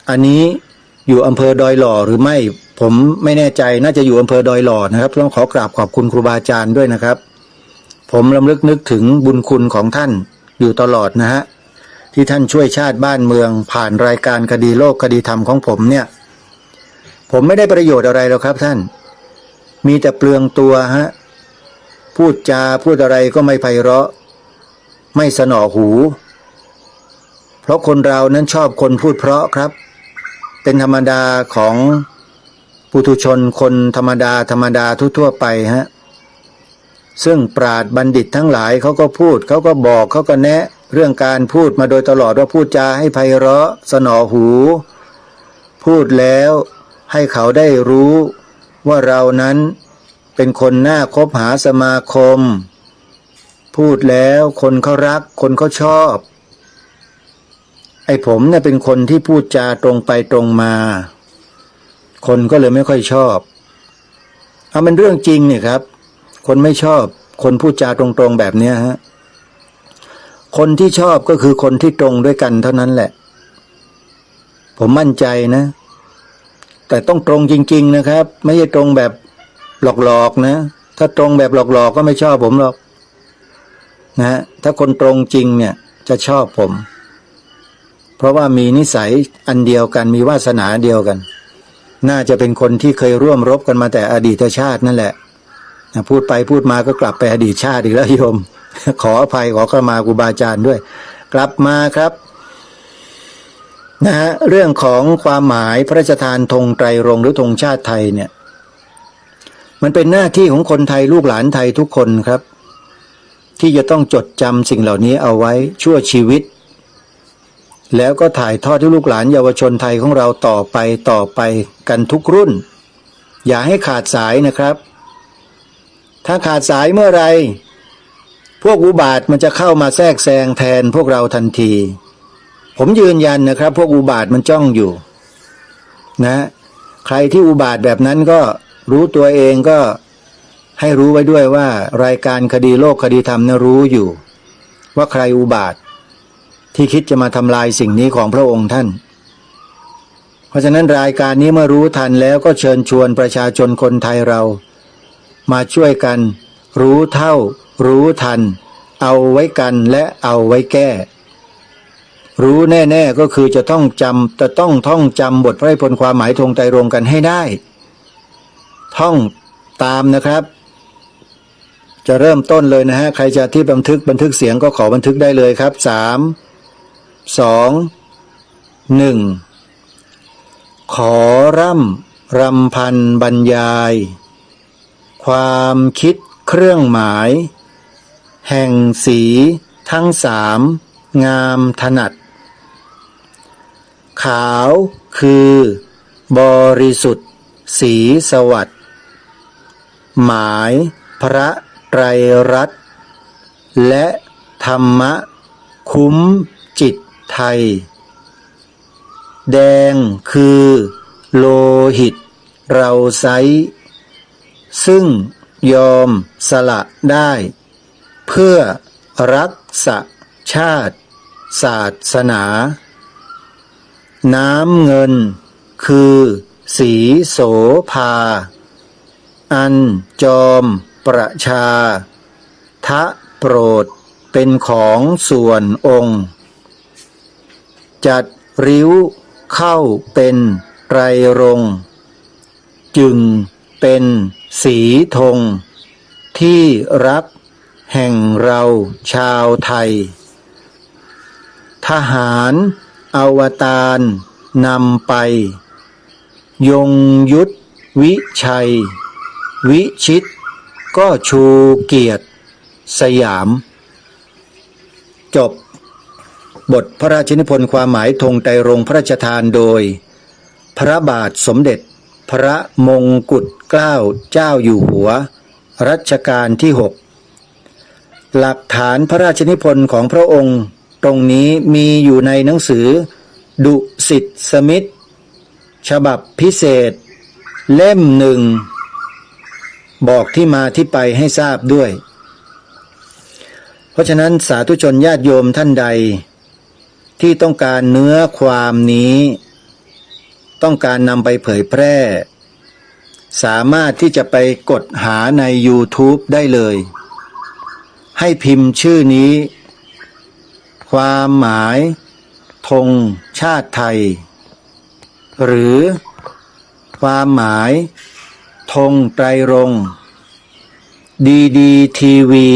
E: อันนี้อยู่อำเภอดอยหล่อหรือไม่ผมไม่แน่ใจน่าจะอยู่อำเภอดอยหล่อนะครับต้องขอกราบขอบคุณครูบาอาจารย์ด้วยนะครับผมรำลึกนึกถึงบุญคุณของท่านอยู่ตลอดนะฮะที่ท่านช่วยชาติบ้านเมืองผ่านรายการคดีโลกคดีธรรมของผมเนี่ยผมไม่ได้ประโยชน์อะไรหรอกครับท่านมีแต่เปลืองตัวฮะพูดจาพูดอะไรก็ไม่ไพเราะไม่สนอหูเพราะคนเรานั้นชอบคนพูดเพราะครับเป็นธรรมดาของปุถุชนคนธรรมดาทั่วๆไปฮะซึ่งปราชญ์บัณฑิตทั้งหลายเขาก็พูดเขาก็บอกเขาก็แนะเรื่องการพูดมาโดยตลอดว่าพูดจาให้ไพเราะสนอหูพูดแล้วให้เขาได้รู้ว่าเรานั้นเป็นคนน่าคบหาสมาคมพูดแล้วคนเขารักคนเขาชอบไอ้ผมเนี่ยเป็นคนที่พูดจาตรงไปตรงมาคนก็เลยไม่ค่อยชอบเอาเป็นเรื่องจริงเนี่ยครับคนไม่ชอบคนพูดจาตรงๆแบบเนี้ยฮะคนที่ชอบก็คือคนที่ตรงด้วยกันเท่านั้นแหละผมมั่นใจนะแต่ต้องตรงจริงๆนะครับไม่ใช่ตรงแบบหลอกๆนะถ้าตรงแบบหลอกๆก็ไม่ชอบผมหรอกนะถ้าคนตรงจริงเนี่ยจะชอบผมเพราะว่ามีนิสัยอันเดียวกันมีวาสนาเดียวกันน่าจะเป็นคนที่เคยร่วมรบกันมาแต่อดีตชาตินั่นแหละพูดไปพูดมาก็กลับไปอดีตชาติอีกแล้วโยมขออภัยขอเข้ามาครูบาอาจารย์ด้วยกลับมาครับเรื่องของความหมายพระราชทานธงไตรรงค์หรือธงชาติไทยเนี่ยมันเป็นหน้าที่ของคนไทยลูกหลานไทยทุกคนครับที่จะต้องจดจำสิ่งเหล่านี้เอาไว้ชั่วชีวิตแล้วก็ถ่ายทอดให้ลูกหลานเยาวชนไทยของเราต่อไปกันทุกรุ่นอย่าให้ขาดสายนะครับถ้าขาดสายเมื่อไรพวกอุบาทมันจะเข้ามาแทรกแซงแทนพวกเราทันทีผมยืนยันนะครับพวกอุบาทมันจ้องอยู่นะใครที่อุบาทแบบนั้นก็รู้ตัวเองก็ให้รู้ไว้ด้วยว่ารายการคดีโลกคดีธรรมเนี่ยรู้อยู่ว่าใครอุบาทที่คิดจะมาทำลายสิ่งนี้ของพระองค์ท่านเพราะฉะนั้นรายการนี้เมื่อรู้ทันแล้วก็เชิญชวนประชาชนคนไทยเรามาช่วยกันรู้เท่ารู้ทันเอาไว้กันและเอาไว้แก้รู้แน่ๆก็คือจะต้องท่องจำบทพระราชนิพนธ์ความหมายธงไตรรงค์กันให้ได้ท่องตามนะครับจะเริ่มต้นเลยนะฮะใครจะที่บันทึกเสียงก็ขอบันทึกได้เลยครับ3 2 1ขอรำพันบรรยายความคิดเครื่องหมายแห่งสีทั้ง3งามถนัดขาวคือบริสุทธิ์สีสวัสดิ์ หมายพระไตรรัตน์และธรรมะคุ้มจิตไทยแดงคือโลหิตเราไซร้ซึ่งยอมสละได้เพื่อรักษาชาติศาสนาน้ำเงินคือสีโสภาอันจอมประชาทะโปรดเป็นของส่วนองค์จัดริ้วเข้าเป็นไตรรงค์จึงเป็นสีธงที่รักแห่งเราชาวไทยทหารอวตารนำไปยงยุทธวิชัยวิชิตก็ชูเกียรติสยามจบบทพระราชนิพนธ์ความหมายธงไตรรงค์พระราชทานโดยพระบาทสมเด็จพระมงกุฎเกล้าเจ้าอยู่หัวรัชกาลที่ 6หลักฐานพระราชนิพนธ์ของพระองค์ตรงนี้มีอยู่ในหนังสือดุสิตสมิทธฉบับพิเศษเล่ม 1บอกที่มาที่ไปให้ทราบด้วยเพราะฉะนั้นสาธุชนญาติโยมท่านใดที่ต้องการเนื้อความนี้ต้องการนำไปเผยแพร่สามารถที่จะไปกดหาใน YouTube ได้เลยให้พิมพ์ชื่อนี้ความหมายธงชาติไทยหรือความหมายธงไตรรงค์ดีทีวี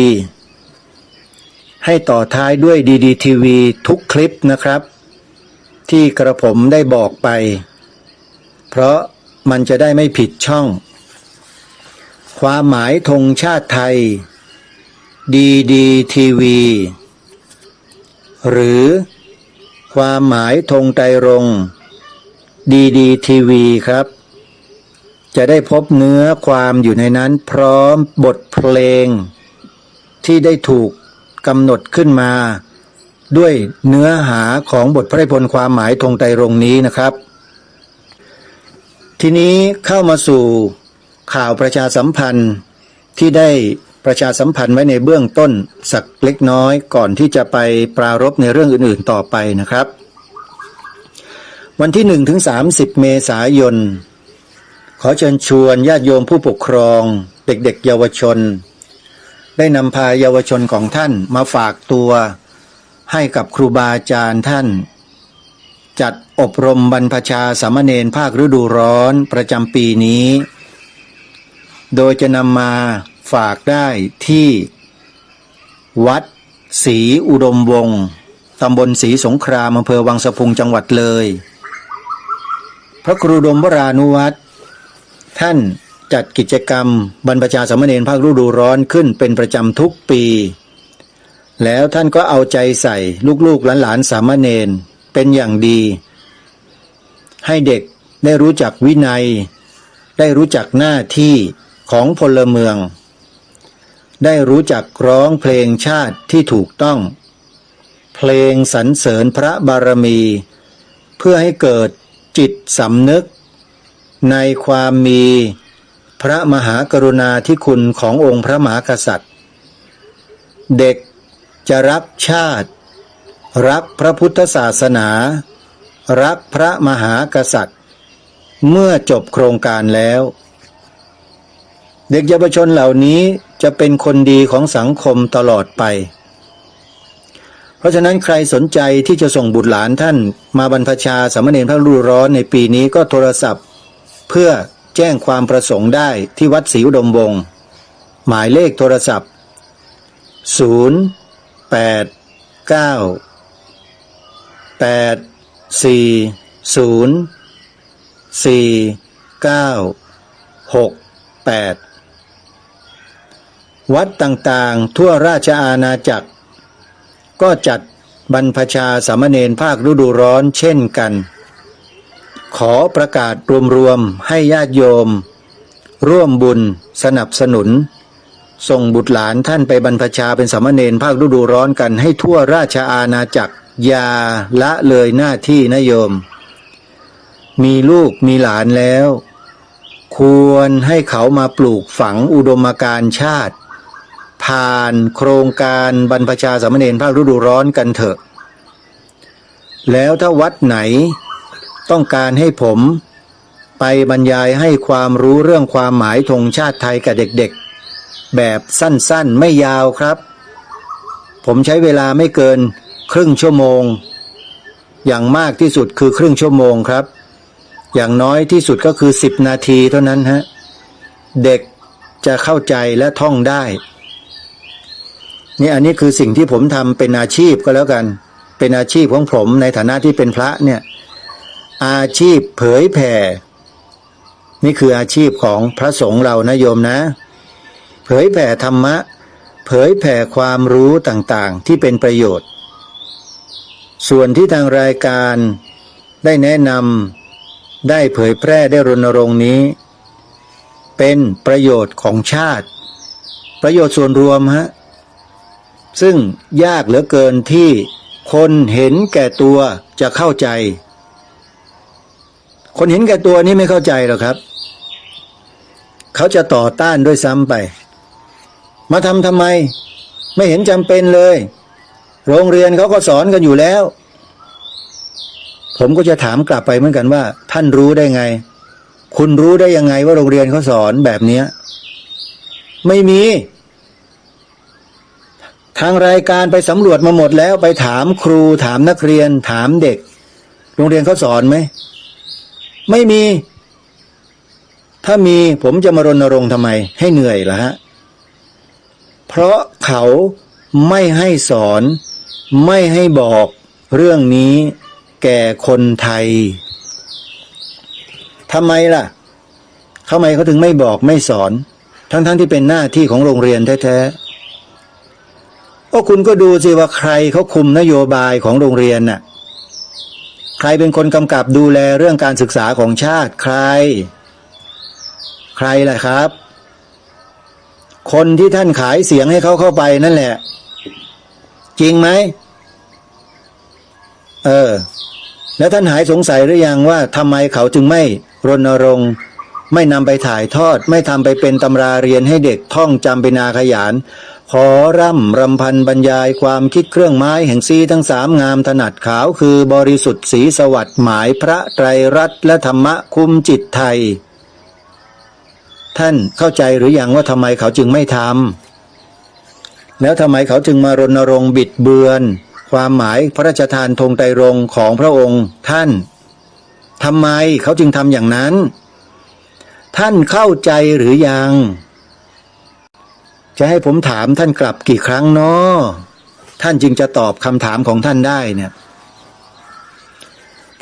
E: ให้ต่อท้ายด้วยดีทีวีทุกคลิปนะครับที่กระผมได้บอกไปเพราะมันจะได้ไม่ผิดช่องความหมายธงชาติไทยดีทีวีหรือความหมายธงไตรรงค์ดีทีวีครับจะได้พบเนื้อความอยู่ในนั้นพร้อมบทเพลงที่ได้ถูกกำหนดขึ้นมาด้วยเนื้อหาของบทพระราชนิพนธ์ความหมายธงไตรรงค์นี้นะครับทีนี้เข้ามาสู่ข่าวประชาสัมพันธ์ที่ได้ประชาสัมพันธ์ไว้ในเบื้องต้นสักเล็กน้อยก่อนที่จะไปปรารภในเรื่องอื่นๆต่อไปนะครับวันที่ 1-30 เมษายนขอเชิญชวนญาติโยมผู้ปกครองเด็กๆเยาวชนได้นำพาเยาวชนของท่านมาฝากตัวให้กับครูบาอาจารย์ท่านจัดอบรมบรรพชาสามเณรภาคฤดูร้อนประจำปีนี้โดยจะนำมาฝากได้ที่วัดศรีอุดมวงศ์ตำบลศรีสงครามอำเภอวังสะพุงจังหวัดเลยพระครูดมวรานุวัฒน์ท่านจัดกิจกรรมบรรพชาสามเณรภาคฤดูร้อนขึ้นเป็นประจำทุกปีแล้วท่านก็เอาใจใส่ลูกๆหลานๆสามเณรเป็นอย่างดีให้เด็กได้รู้จักวินัยได้รู้จักหน้าที่ของพลเมืองได้รู้จักร้องเพลงชาติที่ถูกต้องเพลงสรรเสริญพระบารมีเพื่อให้เกิดจิตสำนึกในความมีพระมหากรุณาธิคุณขององค์พระมหากษัตริย์เด็กจะรักชาติรักพระพุทธศาสนารักพระมหากษัตริย์เมื่อจบโครงการแล้วเด็กเยาวชนเหล่านี้จะเป็นคนดีของสังคมตลอดไปเพราะฉะนั้นใครสนใจที่จะส่งบุตรหลานท่านมาบรรพชาสามเณรพระฤดูร้อนในปีนี้ก็โทรศัพท์เพื่อแจ้งความประสงค์ได้ที่วัดศรีอุดมวงศ์หมายเลขโทรศัพท์081-940-4968วัดต่างๆทั่วราชอาณาจักรก็จัดบรรพชาสามเณรภาคฤดูร้อนเช่นกันขอประกาศรวมๆให้ญาติโยม ร่วมบุญสนับสนุนส่งบุตรหลานท่านไปบรรพชาเป็นสามเณรภาคฤดูร้อนกันให้ทั่วราชอาณาจักรอย่าละเลยหน้าที่นะโยมมีลูกมีหลานแล้วควรให้เขามาปลูกฝังอุดมการณ์ชาติผ่านโครงการบรรพชาสามเณรภาคฤดูร้อนกันเถอะแล้วถ้าวัดไหนต้องการให้ผมไปบรรยายให้ความรู้เรื่องความหมายธงชาติไทยกับเด็กๆแบบสั้นๆไม่ยาวครับผมใช้เวลาไม่เกินครึ่งชั่วโมงอย่างมากที่สุดคือครึ่งชั่วโมงครับอย่างน้อยที่สุดก็คือ10 นาทีเท่านั้นฮะเด็กจะเข้าใจและท่องได้นี่อันนี้คือสิ่งที่ผมทำเป็นอาชีพก็แล้วกันเป็นอาชีพของผมในฐานะที่เป็นพระเนี่ยอาชีพเผยแผ่นี่คืออาชีพของพระสงฆ์เรานะโยมนะเผยแผ่ธรรมะเผยแผ่ความรู้ต่างๆที่เป็นประโยชน์ส่วนที่ทางรายการได้แนะนำได้เผยแพร่ได้รณรงค์นี้เป็นประโยชน์ของชาติประโยชน์ส่วนรวมฮะซึ่งยากเหลือเกินที่คนเห็นแก่ตัวจะเข้าใจคนเห็นแก่ตัวนี้ไม่เข้าใจหรอกครับเขาจะต่อต้านด้วยซ้ำไปมาทำไมไม่เห็นจำเป็นเลยโรงเรียนเขาก็สอนกันอยู่แล้วผมก็จะถามกลับไปเหมือนกันว่าท่านรู้ได้ไงคุณรู้ได้ยังไงว่าโรงเรียนเขาสอนแบบนี้ไม่มีทางรายการไปสำรวจมาหมดแล้วไปถามครูถามนักเรียนถามเด็กโรงเรียนเขาสอนไหมไม่มีถ้ามีผมจะมารณรงค์ทำไมให้เหนื่อยล่ะฮะเพราะเขาไม่ให้สอนไม่ให้บอกเรื่องนี้แก่คนไทยทำไมล่ะทำไมเขาถึงไม่บอกไม่สอนทั้งที่เป็นหน้าที่ของโรงเรียนแท้ๆก็คุณก็ดูสิว่าใครเขาคุมนโยบายของโรงเรียนน่ะใครเป็นคนกำกับดูแลเรื่องการศึกษาของชาติใครล่ะครับคนที่ท่านขายเสียงให้เขาเข้าไปนั่นแหละจริงไหมแล้วท่านหายสงสัยหรือยังว่าทำไมเขาจึงไม่รณรงค์ไม่นำไปถ่ายทอดไม่ทำไปเป็นตำราเรียนให้เด็กท่องจำเป็นอาขยานขอร่ำรำพันบรรยายความคิดเครื่องไม้แห่งซีทั้ง3งามถนัดขาวคือบริสุทธิ์ศรีสวัสดิ์หมายพระไตรรัตน์และธรรมะคุมจิตไทยท่านเข้าใจหรือยังว่าทำไมเขาจึงไม่ทำแล้วทำไมเขาจึงมารณรงค์บิดเบือนความหมายพระราชทานธงไตรรงค์ของพระองค์ท่านทำไมเขาจึงทำอย่างนั้นท่านเข้าใจหรือยังจะให้ผมถามท่านกลับกี่ครั้งเนาะท่านจึงจะตอบคำถามของท่านได้เนี่ย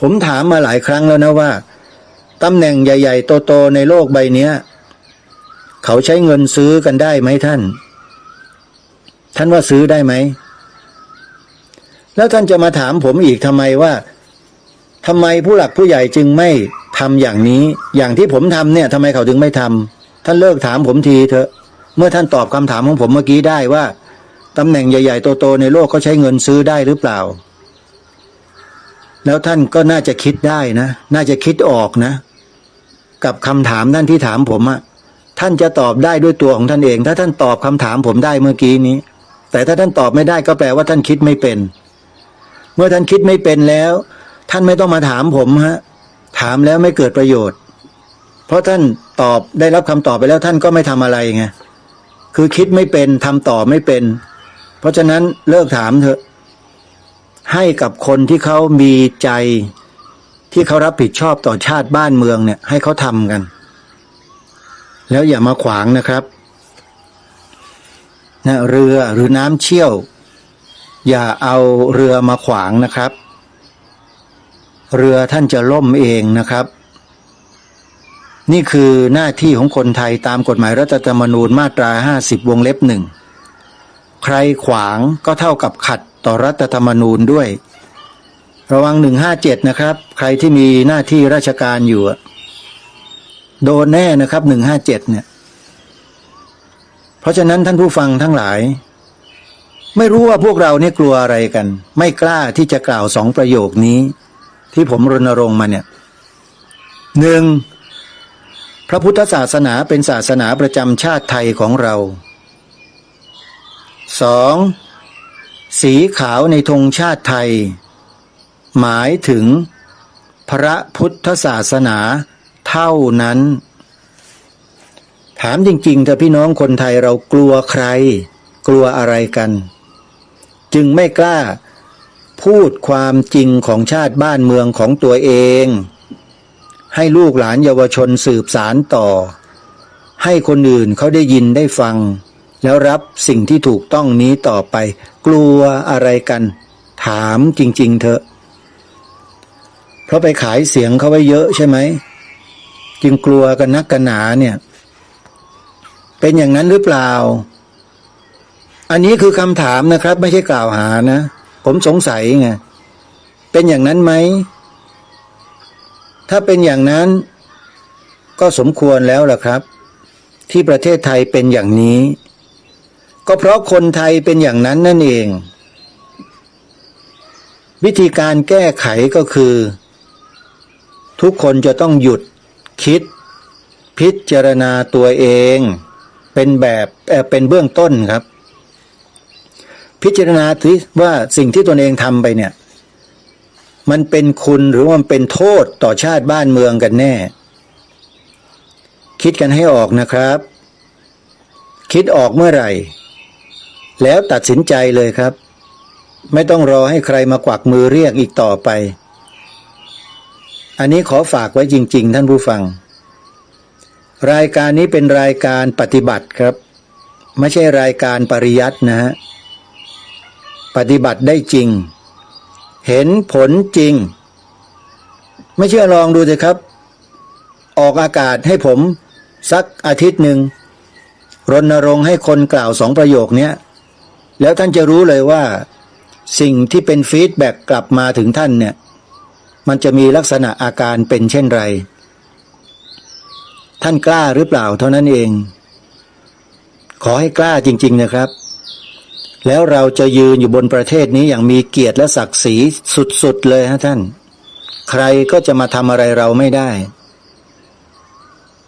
E: ผมถามมาหลายครั้งแล้วนะว่าตำแหน่งใหญ่ๆโตๆในโลกใบนี้เขาใช้เงินซื้อกันได้ไหมท่านว่าซื้อได้ไหมแล้วท่านจะมาถามผมอีกทำไมว่าทำไมผู้หลักผู้ใหญ่จึงไม่ทำอย่างนี้อย่างที่ผมทำเนี่ยทำไมเขาถึงไม่ทำท่านเลิกถามผมทีเถอะเมื่อท่านตอบคำถามของผมเมื่อกี้ได้ว่าตำแหน่งใหญ่ๆโตๆในโลกเขาใช้เงินซื้อได้หรือเปล่าแล้วท่านก็น่าจะคิดได้นะน่าจะคิดออกนะกับคำถามท่านที่ถามผมอะท่านจะตอบได้ด้วยตัวของท่านเองถ้าท่านตอบคำถามผมได้เมื่อกี้นี้แต่ถ้าท่านตอบไม่ได้ก็แปลว่าท่านคิดไม่เป็นเมื่อท่านคิดไม่เป็นแล้วท่านไม่ต้องมาถามผมฮะถามแล้วไม่เกิดประโยชน์เพราะท่านตอบได้รับคำตอบไปแล้วท่านก็ไม่ทำอะไรไงคือคิดไม่เป็นทำต่อไม่เป็นเพราะฉะนั้นเลิกถามเถอะให้กับคนที่เขามีใจที่เขารับผิดชอบต่อชาติบ้านเมืองเนี่ยให้เขาทำกันแล้วอย่ามาขวางนะครับนะเรือหรือน้ำเชี่ยวอย่าเอาเรือมาขวางนะครับเรือท่านจะล่มเองนะครับนี่คือหน้าที่ของคนไทยตามกฎหมายรัฐธรรมนูญมาตรา50 วงเล็บ 1ใครขวางก็เท่ากับขัดต่อรัฐธรรมนูญด้วยระวัง157นะครับใครที่มีหน้าที่ราชการอยู่ โดนแน่นะครับ157เนี่ยเพราะฉะนั้นท่านผู้ฟังทั้งหลายไม่รู้ว่าพวกเราเนี่ยกลัวอะไรกันไม่กล้าที่จะกล่าว2ประโยคนี้ที่ผมรณรงค์มาเนี่ยหนึ่งพระพุทธศาสนาเป็นศาสนาประจำชาติไทยของเราสองสีขาวในธงชาติไทยหมายถึงพระพุทธศาสนาเท่านั้นถามจริงๆเถอะพี่น้องคนไทยเรากลัวใครกลัวอะไรกันจึงไม่กล้าพูดความจริงของชาติบ้านเมืองของตัวเองให้ลูกหลานเยาวชนสืบสารต่อให้คนอื่นเขาได้ยินได้ฟังแล้วรับสิ่งที่ถูกต้องนี้ต่อไปกลัวอะไรกันถามจริงๆเถอะเพราะไปขายเสียงเขาไว้เยอะใช่ไหมจึงกลัวกันนักกันหนาเนี่ยเป็นอย่างนั้นหรือเปล่าอันนี้คือคำถามนะครับไม่ใช่กล่าวหานะผมสงสัยไงเป็นอย่างนั้นไหมถ้าเป็นอย่างนั้นก็สมควรแล้วล่ะครับที่ประเทศไทยเป็นอย่างนี้ก็เพราะคนไทยเป็นอย่างนั้นนั่นเองวิธีการแก้ไขก็คือทุกคนจะต้องหยุดคิดพิจารณาตัวเองเป็นเบื้องต้นครับพิจารณาที่ว่าสิ่งที่ตนเองทำไปเนี่ยมันเป็นคุณหรือว่ามันเป็นโทษต่อชาติบ้านเมืองกันแน่คิดกันให้ออกนะครับคิดออกเมื่อไหร่แล้วตัดสินใจเลยครับไม่ต้องรอให้ใครมากวักมือเรียกอีกต่อไปอันนี้ขอฝากไว้จริงๆท่านผู้ฟังรายการนี้เป็นรายการปฏิบัติครับไม่ใช่รายการปริยัตินะฮะปฏิบัติได้จริงเห็นผลจริงไม่เชื่อลองดูสิครับออกอากาศให้ผมสักอาทิตย์หนึ่งรณรงค์ให้คนกล่าว2ประโยคนี้แล้วท่านจะรู้เลยว่าสิ่งที่เป็นฟีดแบ็กกลับมาถึงท่านเนี่ยมันจะมีลักษณะอาการเป็นเช่นไรท่านกล้าหรือเปล่าเท่านั้นเองขอให้กล้าจริงๆนะครับแล้วเราจะยืนอยู่บนประเทศนี้อย่างมีเกียรติและศักดิ์ศรีสุดๆเลยฮะท่านใครก็จะมาทำอะไรเราไม่ได้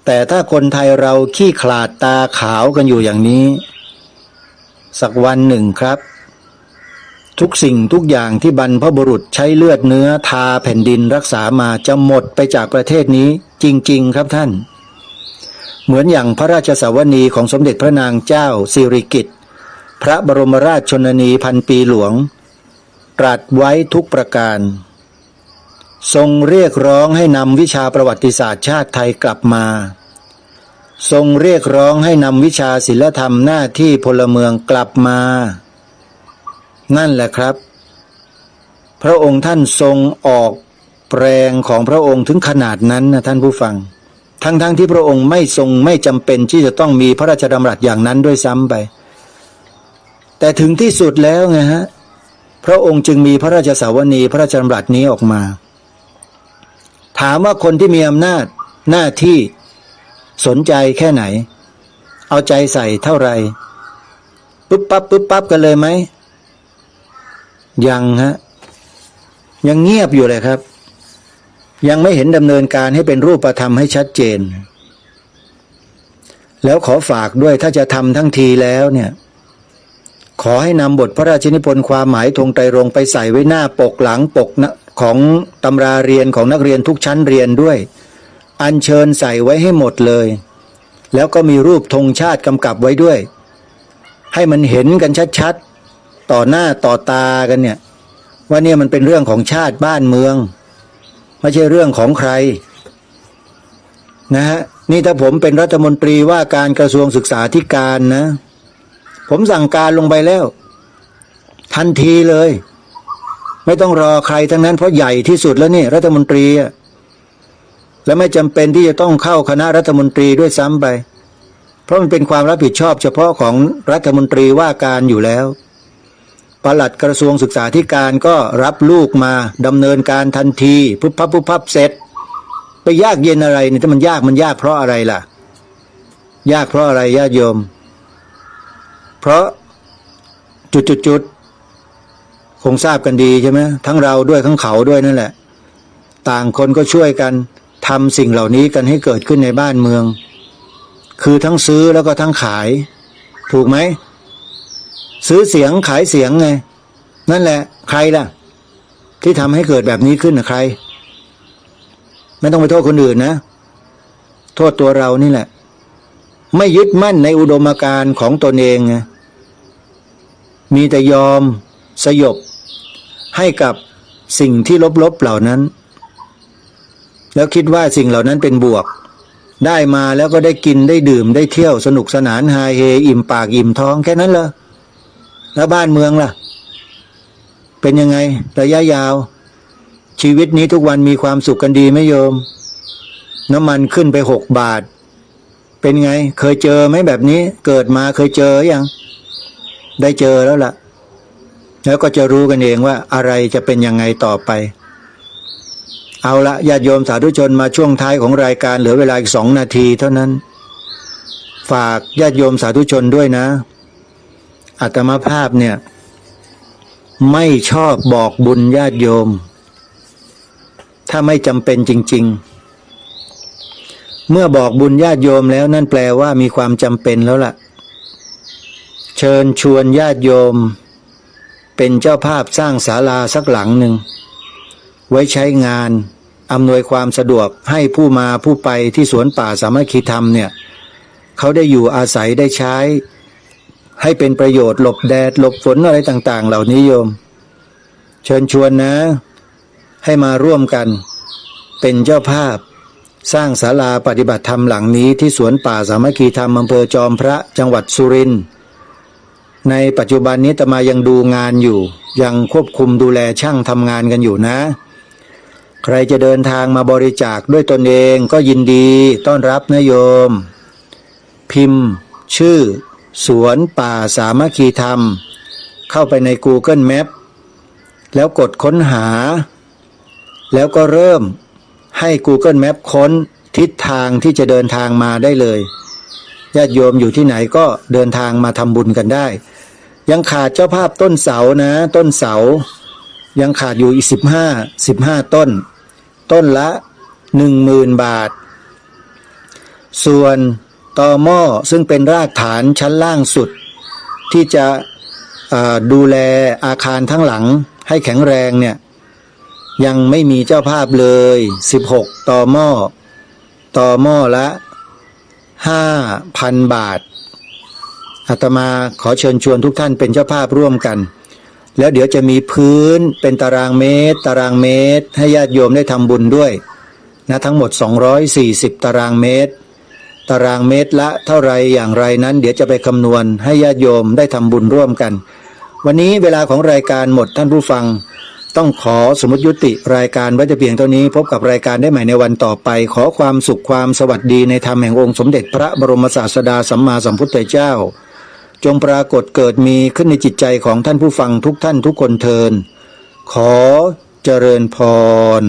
E: แต่ถ้าคนไทยเราขี้ขลาดตาขาวกันอยู่อย่างนี้สักวันหนึ่งครับทุกสิ่งทุกอย่างที่บรรพบุรุษใช้เลือดเนื้อทาแผ่นดินรักษามาจะหมดไปจากประเทศนี้จริงๆครับท่านเหมือนอย่างพระราชสวนีของสมเด็จพระนางเจ้าสิริกิติ์พระบรมราชชนนีพันปีหลวงตรัสไว้ทุกประการทรงเรียกร้องให้นำวิชาประวัติศาสตร์ชาติไทยกลับมาทรงเรียกร้องให้นำวิชาศิลธรรมหน้าที่พลเมืองกลับมานั่นแหละครับพระองค์ท่านทรงออกแรงของพระองค์ถึงขนาดนั้นนะท่านผู้ฟังทั้งที่พระองค์ไม่จำเป็นที่จะต้องมีพระราชดำรัสอย่างนั้นด้วยซ้ำไปแต่ถึงที่สุดแล้วไงฮะพระองค์จึงมีพระราชสวนีพระราชดำรัสนี้ออกมาถามว่าคนที่มีอำนาจหน้าที่สนใจแค่ไหนเอาใจใส่เท่าไหร่ปุ๊บปั๊บกันเลยไหมยังฮะยังเงียบอยู่เลยครับยังไม่เห็นดำเนินการให้เป็นรูปธรรมให้ชัดเจนแล้วขอฝากด้วยถ้าจะทำทั้งทีแล้วเนี่ยขอให้นำบทพระราชนิพนธ์ความหมายธงไตรรงค์ไปใส่ไว้หน้าปกหลังปกของตำราเรียนของนักเรียนทุกชั้นเรียนด้วยอัญเชิญใส่ไว้ให้หมดเลยแล้วก็มีรูปธงชาติกำกับไว้ด้วยให้มันเห็นกันชัดๆต่อหน้าต่อตากันเนี่ยว่าเนี่ยมันเป็นเรื่องของชาติบ้านเมืองไม่ใช่เรื่องของใครนะฮะนี่ถ้าผมเป็นรัฐมนตรีว่าการกระทรวงศึกษาธิการนะผมสั่งการลงไปแล้วทันทีเลยไม่ต้องรอใครทั้งนั้นเพราะใหญ่ที่สุดแล้วนี่รัฐมนตรีและไม่จำเป็นที่จะต้องเข้าคณะรัฐมนตรีด้วยซ้ำไปเพราะมันเป็นความรับผิดชอบเฉพาะของรัฐมนตรีว่าการอยู่แล้วปลัดกระทรวงศึกษาธิการก็รับลูกมาดำเนินการทันทีปุ๊บปั๊บเสร็จ ไปยากเย็นอะไรเนี่ยถ้ามันยากเพราะอะไรล่ะยากเพราะอะไรญาติโยมเพราะจุดคงทราบกันดีใช่ไหมทั้งเราด้วยทั้งเขาด้วยนั่นแหละต่างคนก็ช่วยกันทำสิ่งเหล่านี้กันให้เกิดขึ้นในบ้านเมืองคือทั้งซื้อแล้วก็ทั้งขายถูกไหมซื้อเสียงขายเสียงไงนั่นแหละใครล่ะที่ทำให้เกิดแบบนี้ขึ้นนะใครไม่ต้องไปโทษคนอื่นนะโทษตัวเรานี่แหละไม่ยึดมั่นในอุดมการณ์ของตนเองไงมีแต่ยอมสยบให้กับสิ่งที่ลบๆเหล่านั้นแล้วคิดว่าสิ่งเหล่านั้นเป็นบวกได้มาแล้วก็ได้กินได้ดื่มได้เที่ยวสนุกสนานฮาเฮอิ่มปากอิ่มท้องแค่นั้นเหรอแล้วบ้านเมืองล่ะเป็นยังไงระยะยาวชีวิตนี้ทุกวันมีความสุขกันดีไหมโยมน้ำมันขึ้นไป6 บาทเป็นไงเคยเจอไหมแบบนี้เกิดมาเคยเจอยังได้เจอแล้วล่ะแล้วก็จะรู้กันเองว่าอะไรจะเป็นยังไงต่อไปเอาละญาติโยมสาธุชนมาช่วงท้ายของรายการเหลือเวลาอีก2 นาทีเท่านั้นฝากญาติโยมสาธุชนด้วยนะอาตมาภาพเนี่ยไม่ชอบบอกบุญญาติโยมถ้าไม่จำเป็นจริงๆเมื่อบอกบุญญาติโยมแล้วนั่นแปลว่ามีความจำเป็นแล้วล่ะเชิญชวนญาติโยมเป็นเจ้าภาพสร้างศาลาสักหลังหนึ่งไว้ใช้งานอำนวยความสะดวกให้ผู้มาผู้ไปที่สวนป่าสามัคคีธรรมเนี่ยเขาได้อยู่อาศัยได้ใช้ให้เป็นประโยชน์หลบแดดหลบฝนอะไรต่างๆเหล่านี้โยมเชิญชวนนะให้มาร่วมกันเป็นเจ้าภาพสร้างศาลาปฏิบัติธรรมหลังนี้ที่สวนป่าสามัคคีธรรมอำเภอจอมพระจังหวัดสุรินทร์ในปัจจุบันนี้อาตมายังดูงานอยู่ยังควบคุมดูแลช่างทำงานกันอยู่นะใครจะเดินทางมาบริจาคด้วยตนเองก็ยินดีต้อนรับนะโยมพิมพ์ชื่อสวนป่าสามัคคีธรรมเข้าไปใน Google Map แล้วกดค้นหาแล้วก็เริ่มให้ Google Map ค้นทิศทางที่จะเดินทางมาได้เลยญาติโยมอยู่ที่ไหนก็เดินทางมาทำบุญกันได้ยังขาดเจ้าภาพต้นเสานะต้นเสายังขาดอยู่อีก15ต้นละ 10,000 บาทส่วนตอหม้อซึ่งเป็นรากฐานชั้นล่างสุดที่จะดูแลอาคารทั้งหลังให้แข็งแรงเนี่ยยังไม่มีเจ้าภาพเลย16ตอหม้อละ 5,000 บาทอาตมาขอเชิญชวนทุกท่านเป็นเจ้าภาพร่วมกันแล้วเดี๋ยวจะมีพื้นเป็นตารางเมตรให้ญาติโยมได้ทำบุญด้วยนะทั้งหมด240ตารางเมตรละเท่าไรอย่างไรนั้นเดี๋ยวจะไปคำนวณให้ญาติโยมได้ทำบุญร่วมกันวันนี้เวลาของรายการหมดท่านผู้ฟังต้องขอสมมุติยุติรายการไว้แต่เพียงเท่านี้พบกับรายการได้ใหม่ในวันต่อไปขอความสุขความสวัสดีในธรรมแห่งองค์สมเด็จพระบรมศาสดาสัมมาสัมพุทธเจ้าจงปรากฏเกิดมีขึ้นในจิตใจของท่านผู้ฟังทุกท่านทุกคนเทินขอเจริญพร